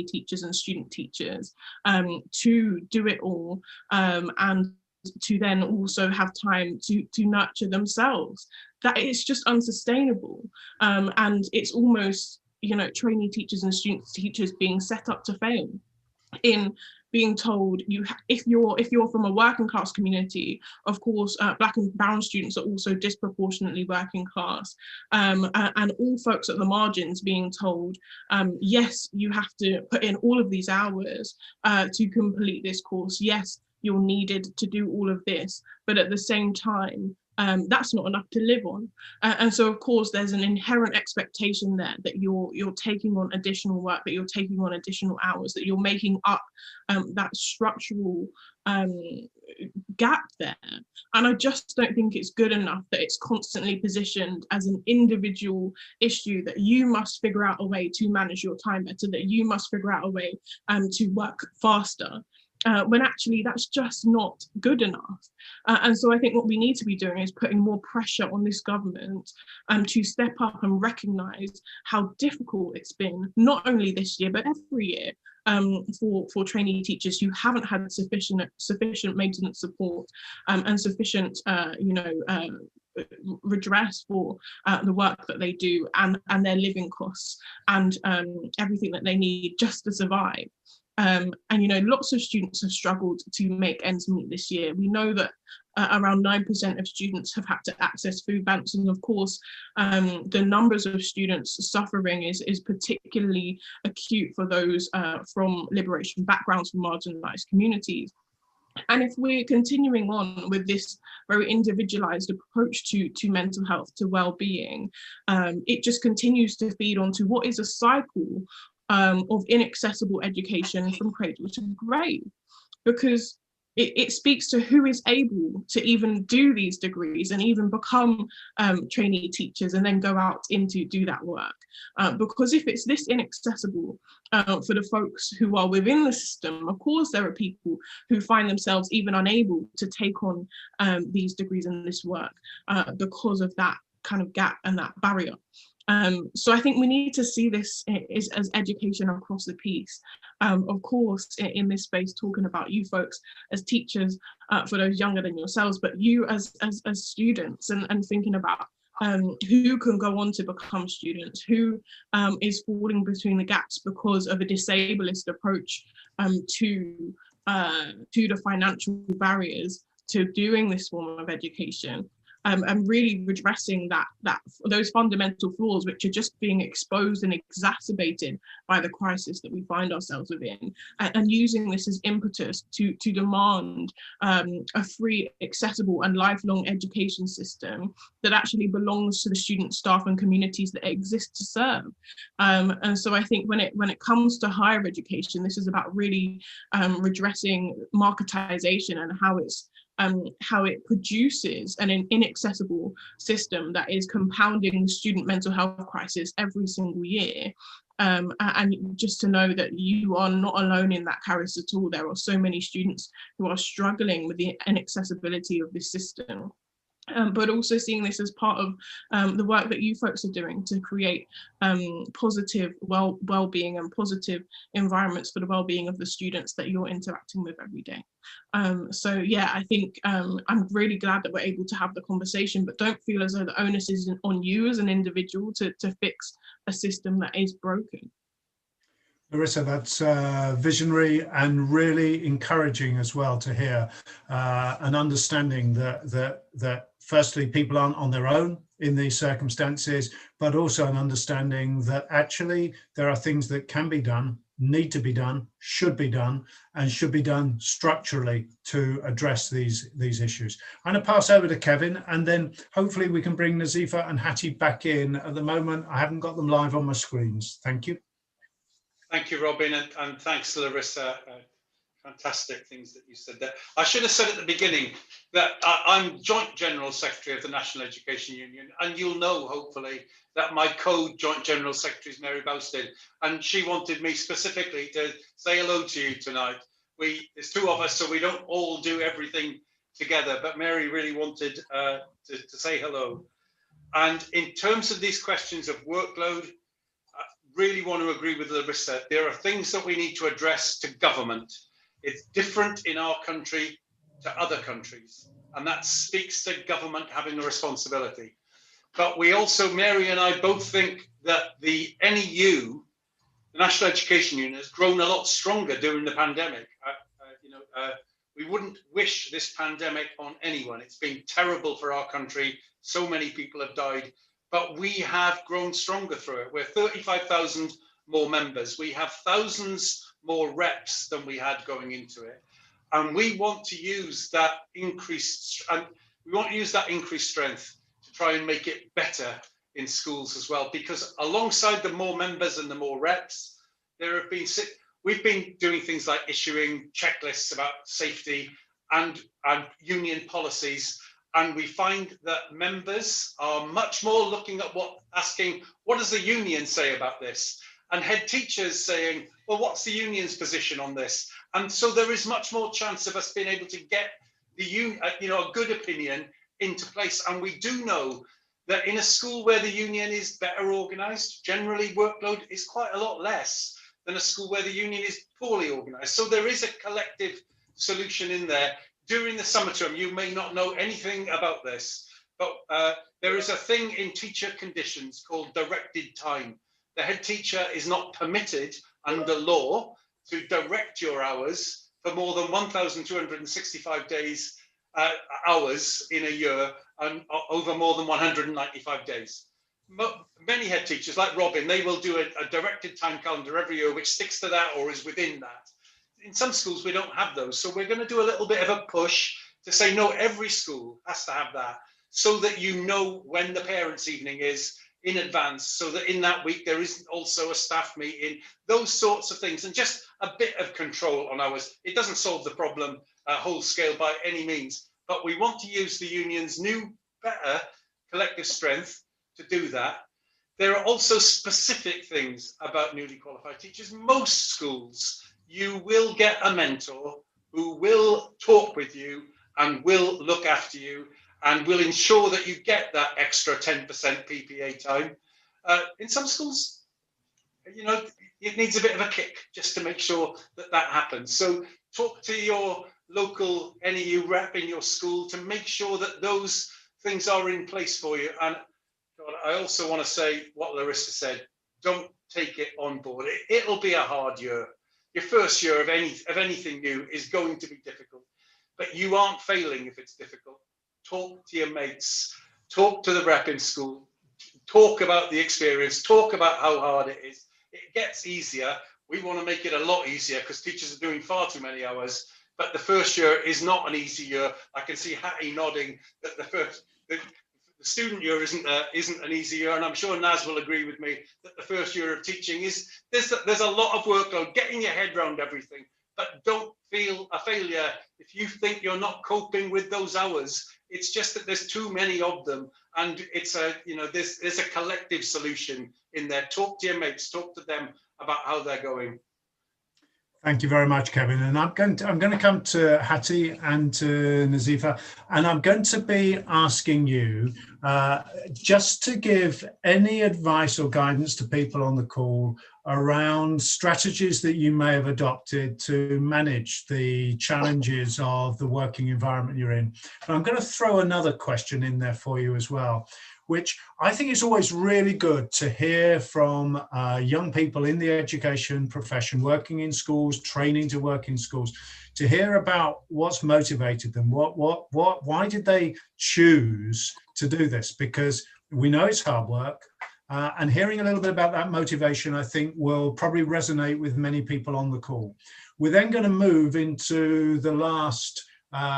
teachers and student teachers to do it all, and to then also have time to nurture themselves. That is just unsustainable, and it's almost, you know, trainee teachers and student teachers being set up to fail in being told if you're from a working class community, of course, Black and brown students are also disproportionately working class, and all folks at the margins being told, yes, you have to put in all of these hours to complete this course. Yes, you're needed to do all of this, but at the same time, that's not enough to live on. And so, of course, there's an inherent expectation there that you're taking on additional work, that you're taking on additional hours, that you're making up that structural gap there. And I just don't think it's good enough that it's constantly positioned as an individual issue, that you must figure out a way to manage your time better, that you must figure out a way to work faster. When actually that's just not good enough. And so I think what we need to be doing is putting more pressure on this government to step up and recognise how difficult it's been, not only this year, but every year, for trainee teachers who haven't had sufficient maintenance support and sufficient redress for the work that they do, and their living costs, and everything that they need just to survive. And you know, lots of students have struggled to make ends meet this year. We know that around 9% of students have had to access food banks, and of course the numbers of students suffering is particularly acute for those from liberation backgrounds, from marginalised communities. And if we're continuing on with this very individualized approach to mental health, to well-being, it just continues to feed onto what is a cycle of inaccessible education from cradle to grave, because it speaks to who is able to even do these degrees and even become trainee teachers and then go out into do that work. Because if it's this inaccessible for the folks who are within the system, of course there are people who find themselves even unable to take on these degrees and this work because of that kind of gap and that barrier. So I think we need to see this as education across the piece. Of course, in this space, talking about you folks as teachers, for those younger than yourselves, but you as students, and thinking about who can go on to become students, who is falling between the gaps because of a disableist approach to the financial barriers to doing this form of education. And really redressing those fundamental flaws, which are just being exposed and exacerbated by the crisis that we find ourselves within, and using this as impetus to demand a free, accessible and lifelong education system that actually belongs to the students, staff and communities that exist to serve. And so I think when it comes to higher education, this is about really redressing marketization and how it produces an inaccessible system that is compounding the student mental health crisis every single year. And just to know that you are not alone in that crisis at all. There are so many students who are struggling with the inaccessibility of this system. But also seeing this as part of the work that you folks are doing to create positive well-being and positive environments for the well-being of the students that you're interacting with every day. So yeah, I think I'm really glad that we're able to have the conversation, but don't feel as though the onus is on you as an individual to fix a system that is broken. Larissa, that's visionary and really encouraging as well to hear, an understanding that firstly, people aren't on their own in these circumstances, but also an understanding that actually there are things that can be done need to be done, should be done, and should be done structurally to address these issues. I'm going to pass over to Kevin, and then hopefully we can bring Nazifa and Hattie back in. At the moment, I haven't got them live on my screens. Thank you. Thank you, Robin, and thanks, Larissa. Fantastic things that you said there. I should have said at the beginning that I'm Joint General Secretary of the National Education Union, and you'll know, hopefully, that my co-Joint General Secretary is Mary Bousted, and she wanted me specifically to say hello to you tonight. There's two of us, so we don't all do everything together, but Mary really wanted to say hello. And in terms of these questions of workload, I really want to agree with Larissa. There are things that we need to address to government. It's different in our country to other countries, and that speaks to government having a responsibility. But we also, Mary and I both think that the NEU, the National Education Union, has grown a lot stronger during the pandemic. We wouldn't wish this pandemic on anyone. It's been terrible for our country. So many people have died, but we have grown stronger through it. We're 35,000 more members. We have thousands more reps than we had going into it. And we want to use that increased strength to try and make it better in schools as well, because alongside the more members and the more reps, we've been doing things like issuing checklists about safety and union policies. And we find that members are much more looking at asking, what does the union say about this? And head teachers saying, well, what's the union's position on this? And so there is much more chance of us being able to get a good opinion into place. And we do know that in a school where the union is better organized, generally workload is quite a lot less than a school where the union is poorly organized. So there is a collective solution in there. During the summer term, you may not know anything about this, but there is a thing in teacher conditions called directed time. The head teacher is not permitted under law to direct your hours for more than 1,265 days, hours in a year, and over more than 195 days. Many head teachers, like Robin, they will do a directed time calendar every year, which sticks to that or is within that. In some schools, we don't have those. So we're going to do a little bit of a push to say, no, every school has to have that, so that you know when the parents' evening is in advance, so that in that week there isn't also a staff meeting, those sorts of things, and just a bit of control on hours. It doesn't solve the problem whole scale by any means, but we want to use the union's new, better collective strength to do that. There are also specific things about newly qualified teachers. Most schools, you will get a mentor who will talk with you and will look after you and will ensure that you get that extra 10% PPA time. In some schools, it needs a bit of a kick just to make sure that that happens. So talk to your local NEU rep in your school to make sure that those things are in place for you. And God, I also want to say what Larissa said, don't take it on board. It'll be a hard year. Your first year of anything new is going to be difficult, but you aren't failing if it's difficult. Talk to your mates, talk to the rep in school, talk about the experience, talk about how hard it is. It gets easier. We want to make it a lot easier because teachers are doing far too many hours, but the first year is not an easy year. I can see Hattie nodding that the student year isn't an easy year, and I'm sure Naz will agree with me that the first year of teaching there's a lot of workload, getting your head around everything, but don't feel a failure if you think you're not coping with those hours. It's just that there's too many of them, and it's there's a collective solution in there. Talk to your mates, talk to them about how they're going. Thank you very much, Kevin. And I'm going to come to Hattie and to Nazifa, and I'm going to be asking you just to give any advice or guidance to people on the call around strategies that you may have adopted to manage the challenges of the working environment you're in. And I'm going to throw another question in there for you as well, which I think is always really good to hear from young people in the education profession, working in schools, training to work in schools, to hear about what's motivated them, why did they choose to do this? Because we know it's hard work. And hearing a little bit about that motivation, I think will probably resonate with many people on the call. We're then going to move into the last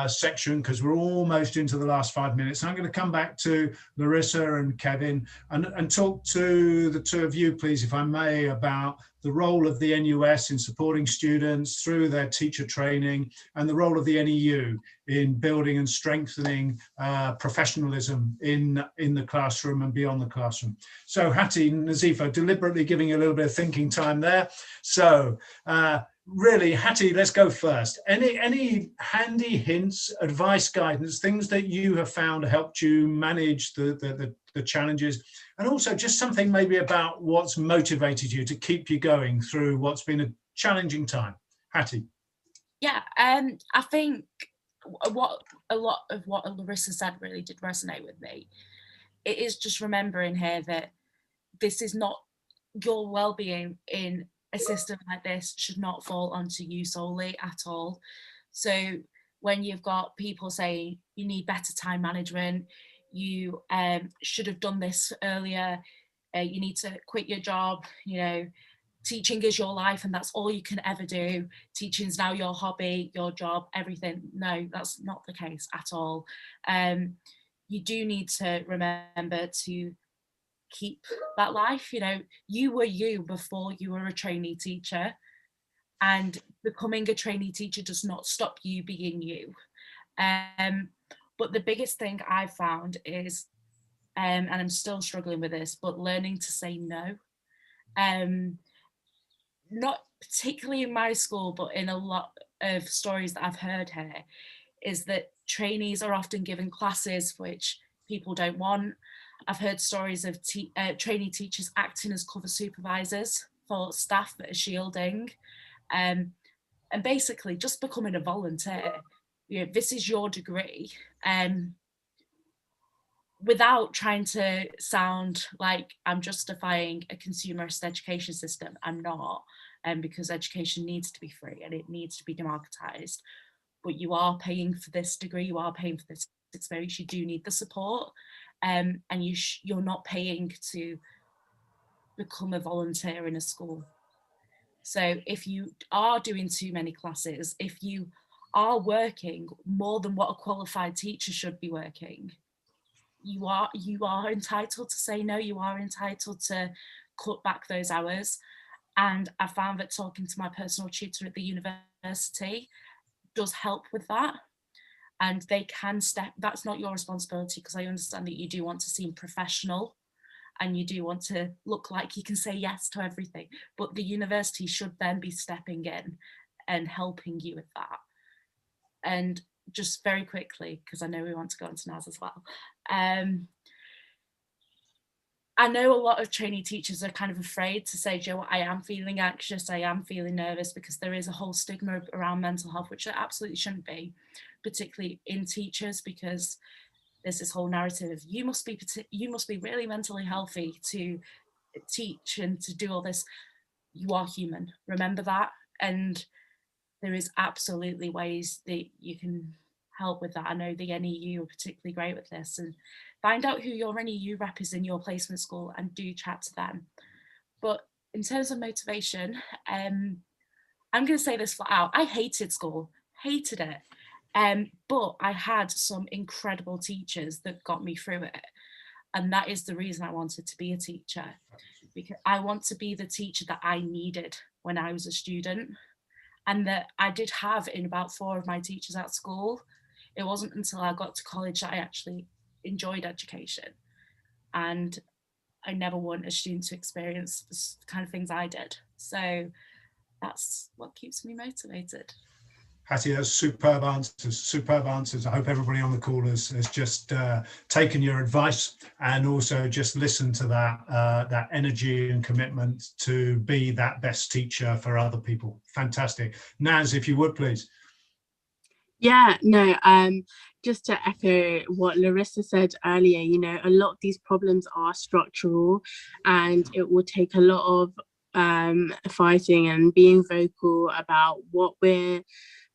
section, because we're almost into the last 5 minutes. I'm going to come back to Larissa and Kevin and talk to the two of you, please, if I may, about the role of the NUS in supporting students through their teacher training, and the role of the NEU in building and strengthening professionalism in the classroom and beyond the classroom. So Hattie, Nazifa, deliberately giving you a little bit of thinking time there. So really, Hattie, let's go first. Any handy hints, advice, guidance, things that you have found helped you manage the challenges, and also just something maybe about what's motivated you to keep you going through what's been a challenging time? Hattie. Yeah, I think a lot of what Larissa said really did resonate with me. It is just remembering here that this is not your well-being in a system like this should not fall onto you solely at all. So when you've got people saying you need better time management, you should have done this earlier, you need to quit your job, you know, teaching is your life and that's all you can ever do, teaching is now your hobby, your job, everything. No, that's not the case at all. You do need to remember to keep that life. You know, you were you before you were a trainee teacher, and becoming a trainee teacher does not stop you being you. But the biggest thing I've found is, and I'm still struggling with this, but learning to say no. Not particularly in my school, but in a lot of stories that I've heard here, is that trainees are often given classes which people don't want. I've heard stories of trainee teachers acting as cover supervisors for staff that are shielding, and basically just becoming a volunteer. You know, this is your degree, without trying to sound like I'm justifying a consumerist education system. I'm not, because education needs to be free and it needs to be democratized. But you are paying for this degree, you are paying for this experience, you do need the support, and you're not paying to become a volunteer in a school. So if you are doing too many classes, if you are working more than what a qualified teacher should be working, you are entitled to say no, you are entitled to cut back those hours. And I found that talking to my personal tutor at the university does help with that. And they can step, that's not your responsibility, because I understand that you do want to seem professional and you do want to look like you can say yes to everything, but the university should then be stepping in and helping you with that. And just very quickly, because I know we want to go on to Naz as well. I know a lot of trainee teachers are kind of afraid to say, Joe, I am feeling anxious, I am feeling nervous, because there is a whole stigma around mental health, which there absolutely shouldn't be, particularly in teachers, because there's this whole narrative of you must be really mentally healthy to teach and to do all this. You are human, remember that. And there is absolutely ways that you can help with that. I know the NEU are particularly great with this, and find out who your NEU rep is in your placement school and do chat to them. But in terms of motivation, I'm going to say this flat out. I hated school, hated it. But I had some incredible teachers that got me through it. And that is the reason I wanted to be a teacher, because I want to be the teacher that I needed when I was a student, and that I did have in about 4 of my teachers at school. It wasn't until I got to college that I actually enjoyed education, and I never want a student to experience the kind of things I did. So that's what keeps me motivated. Hattie, those superb answers. I hope everybody on the call has just taken your advice and also just listened to that energy and commitment to be that best teacher for other people. Fantastic. Naz, if you would, please. Yeah, no, just to echo what Larissa said earlier, you know, a lot of these problems are structural, and it will take a lot of fighting and being vocal about what we're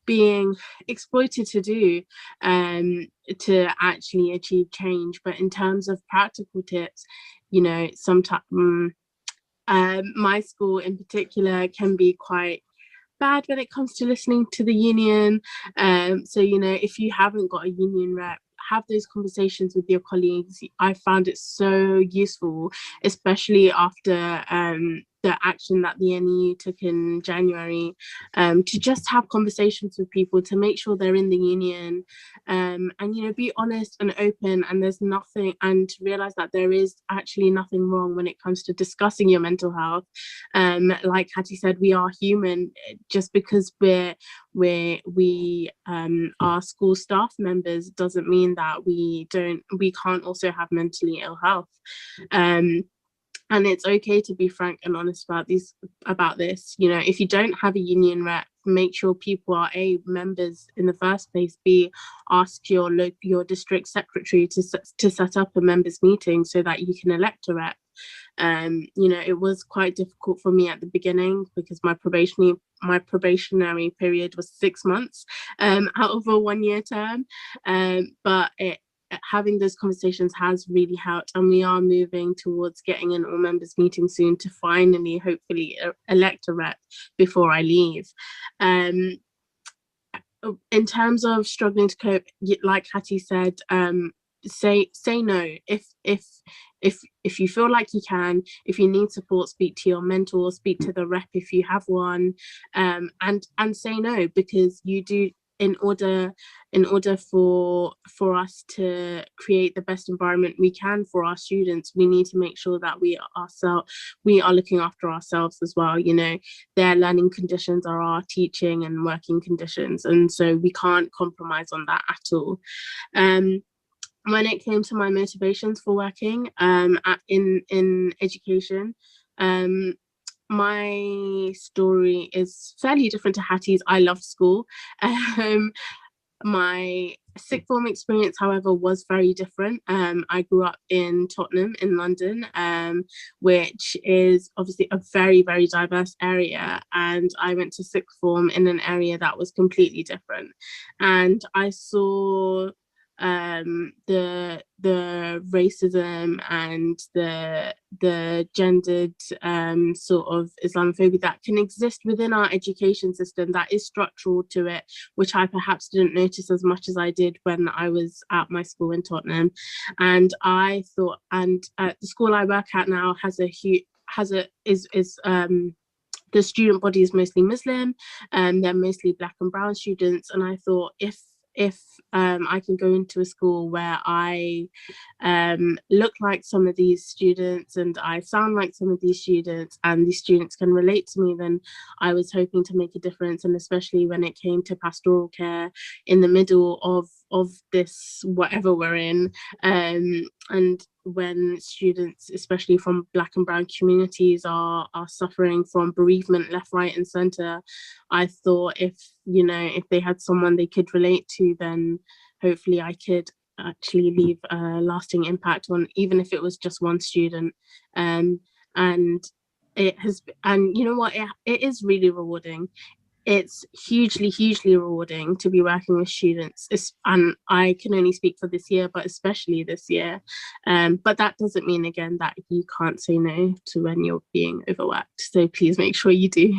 being exploited to do to actually achieve change. But in terms of practical tips, you know, sometimes my school in particular can be quite bad when it comes to listening to the union. So, you know, if you haven't got a union rep, have those conversations with your colleagues. I found it so useful, especially after the action that the NEU took in January, to just have conversations with people to make sure they're in the union, and, you know, be honest and open, and there's nothing, and to realize that there is actually nothing wrong when it comes to discussing your mental health. Like Hattie said, we are human. Just because we are school staff members doesn't mean that we can't also have mentally ill health. And it's okay to be frank and honest about this. You know, if you don't have a union rep, make sure people are A, members in the first place, B, ask your district secretary to set up a members meeting so that you can elect a rep. You know, it was quite difficult for me at the beginning because my probationary period was 6 months out of a 1-year term, but having those conversations has really helped, and we are moving towards getting an all members meeting soon to finally hopefully elect a rep before I leave. In terms of struggling to cope, like Hattie said, say no. If you feel like you can, if you need support, speak to your mentor, speak to the rep if you have one, and say no, because you do, in order for us to create the best environment we can for our students, we need to make sure that we are looking after ourselves as well. You know, their learning conditions are our teaching and working conditions, and so we can't compromise on that at all. When it came to my motivations for working in education, my story is fairly different to Hattie's. I loved school. My sixth form experience, however, was very different. I grew up in Tottenham in London, which is obviously a very, very diverse area. And I went to sixth form in an area that was completely different. And I saw the racism and the gendered sort of Islamophobia that can exist within our education system, that is structural to it, which I perhaps didn't notice as much as I did when I was at my school in Tottenham. And I thought, and the school I work at now the student body is mostly Muslim, and they're mostly Black and brown students. And I thought, if I can go into a school where I look like some of these students and I sound like some of these students, and these students can relate to me, then I was hoping to make a difference. And especially when it came to pastoral care in the middle of this whatever we're in, and when students, especially from Black and brown communities, are suffering from bereavement left, right and centre, I thought if they had someone they could relate to, then hopefully I could actually leave a lasting impact on, even if it was just one student. And it has, and you know what, it is really rewarding. It's hugely rewarding to be working with students, and I can only speak for this year, but especially this year. But that doesn't mean, again, that you can't say no to when you're being overworked. So please make sure you do.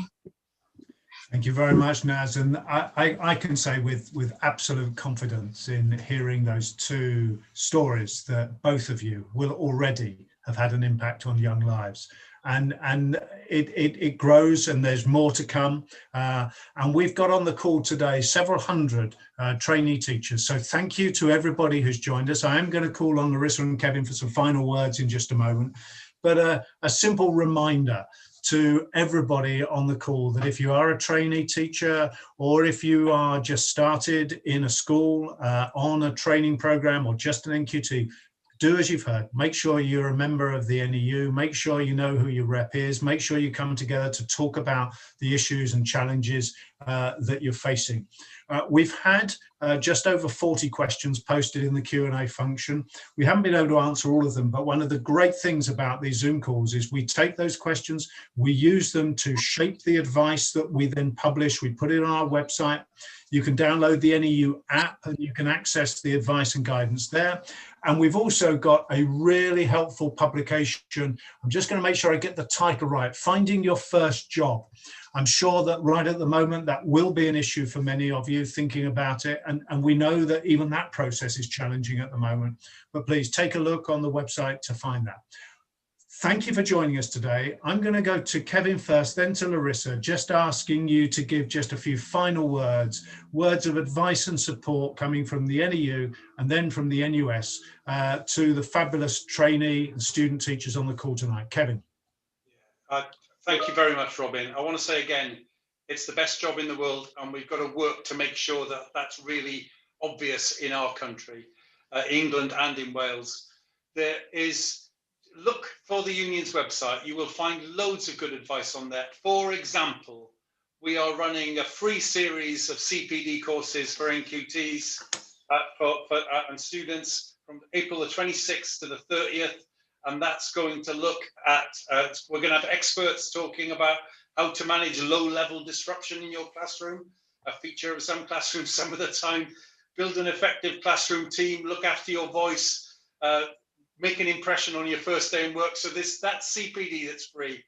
Thank you very much, Naz. And I can say with absolute confidence in hearing those two stories that both of you will already have had an impact on young lives. And it grows, and there's more to come. And we've got on the call today several hundred trainee teachers. So thank you to everybody who's joined us. I am going to call on Larissa and Kevin for some final words in just a moment. But a simple reminder to everybody on the call that if you are a trainee teacher, or if you are just started in a school on a training program or just an NQT, do as you've heard. Make sure you're a member of the NEU. Make sure you know who your rep is. Make sure you come together to talk about the issues and challenges that you're facing. We've had just over 40 questions posted in the Q&A function. We haven't been able to answer all of them, but one of the great things about these Zoom calls is we take those questions, we use them to shape the advice that we then publish. We put it on our website. You can download the NEU app and you can access the advice and guidance there. And we've also got a really helpful publication. I'm just going to make sure I get the title right. Finding Your First Job. I'm sure that right at the moment that will be an issue for many of you thinking about it. And we know that even that process is challenging at the moment. But please take a look on the website to find that. Thank you for joining us today. I'm going to go to Kevin first, then to Larissa, just asking you to give just a few final words of advice and support coming from the NEU and then from the NUS to the fabulous trainee and student teachers on the call tonight. Kevin. Thank you very much, Robin. I want to say again, it's the best job in the world, and we've got to work to make sure that that's really obvious in our country, England and in Wales. There is, look for the union's website. You will find loads of good advice on there. For example, we are running a free series of CPD courses for NQTs and students from April the 26th to the 30th. And that's going to look at, we're going to have experts talking about how to manage low-level disruption in your classroom, a feature of some classrooms some of the time, build an effective classroom team, look after your voice, make an impression on your first day in work. So that's CPD that's free.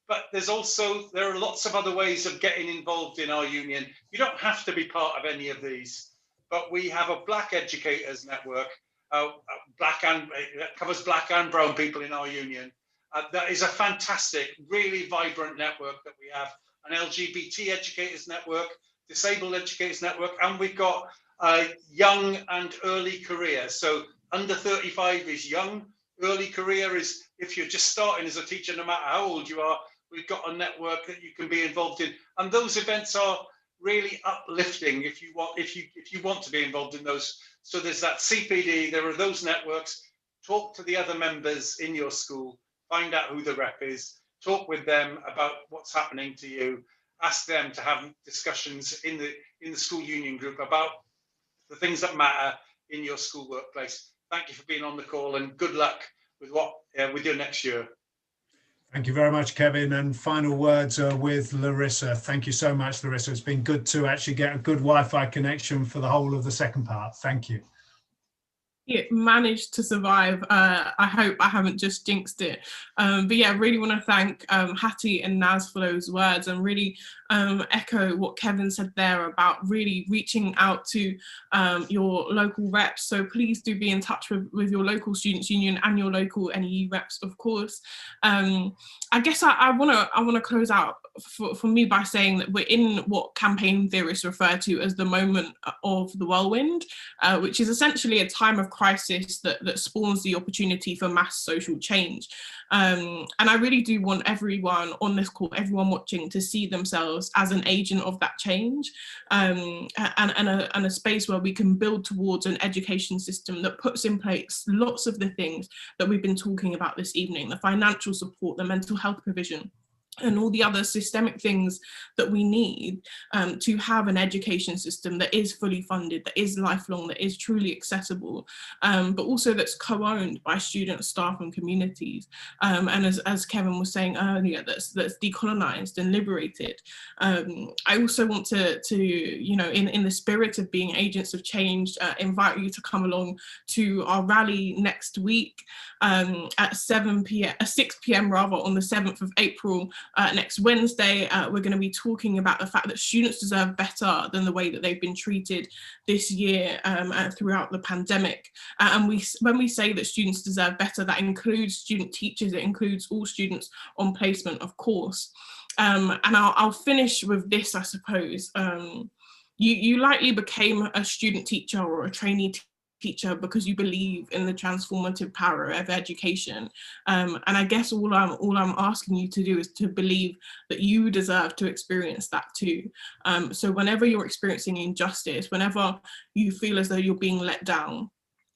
But there are lots of other ways of getting involved in our union. You don't have to be part of any of these, but we have a Black Educators Network, that covers Black and brown people in our union. That is a fantastic, really vibrant network that we have. An LGBT Educators Network, Disabled Educators Network, and we've got young and early career. So under 35 is young. Early career is if you're just starting as a teacher, no matter how old you are, we've got a network that you can be involved in. And those events are really uplifting if you want to be involved in those. So there's that CPD, there are those networks. Talk to the other members in your school, find out who the rep is, talk with them about what's happening to you, ask them to have discussions in the school union group about the things that matter in your school workplace. Thank you for being on the call and good luck with what we do next year. Thank you very much, Kevin. And final words are with Larissa. Thank you so much, Larissa. It's been good to actually get a good Wi-Fi connection for the whole of the second part. Thank you. It managed to survive. I hope I haven't just jinxed it. But yeah, really want to thank Hattie and Naz for those words and really echo what Kevin said there about really reaching out to your local reps. So please do be in touch with your local students union and your local NEU reps, of course. I guess I want to close out for me by saying that we're in what campaign theorists refer to as the moment of the whirlwind, which is essentially a time of crisis that spawns the opportunity for mass social change. And I really do want everyone on this call, everyone watching, to see themselves as an agent of that change, and a space where we can build towards an education system that puts in place lots of the things that we've been talking about this evening: the financial support, the mental health provision, and all the other systemic things that we need to have an education system that is fully funded, that is lifelong, that is truly accessible, but also that's co-owned by students, staff and communities. And as Kevin was saying earlier, that's decolonized and liberated. I also want to in the spirit of being agents of change, invite you to come along to our rally next week at 6 p.m. rather, on the 7th of April. Next Wednesday, we're going to be talking about the fact that students deserve better than the way that they've been treated this year throughout the pandemic. And when we say that students deserve better, that includes student teachers, it includes all students on placement, of course. And I'll finish with this, I suppose. You likely became a student teacher or a trainee teacher because you believe in the transformative power of education, and I guess all I'm asking you to do is to believe that you deserve to experience that too. So whenever you're experiencing injustice, whenever you feel as though you're being let down,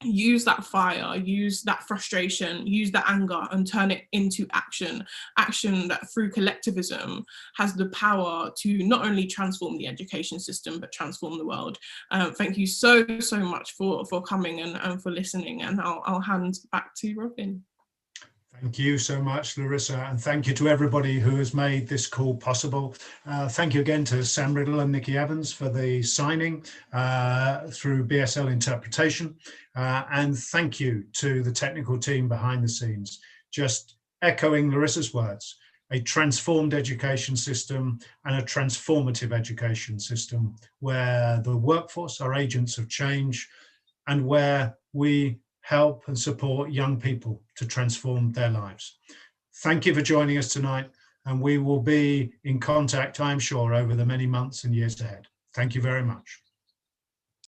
use that fire, use that frustration, use that anger, and turn it into action that through collectivism has the power to not only transform the education system but transform the world. Thank you so much for coming and for listening, and I'll hand back to Robin. Thank you so much, Larissa, and thank you to everybody who has made this call possible. Thank you again to Sam Riddle and Nikki Evans for the signing through BSL interpretation, and thank you to the technical team behind the scenes. Just echoing Larissa's words, a transformed education system and a transformative education system where the workforce are agents of change and where we help and support young people to transform their lives. Thank you for joining us tonight, and we will be in contact, I'm sure, over the many months and years ahead. Thank you very much.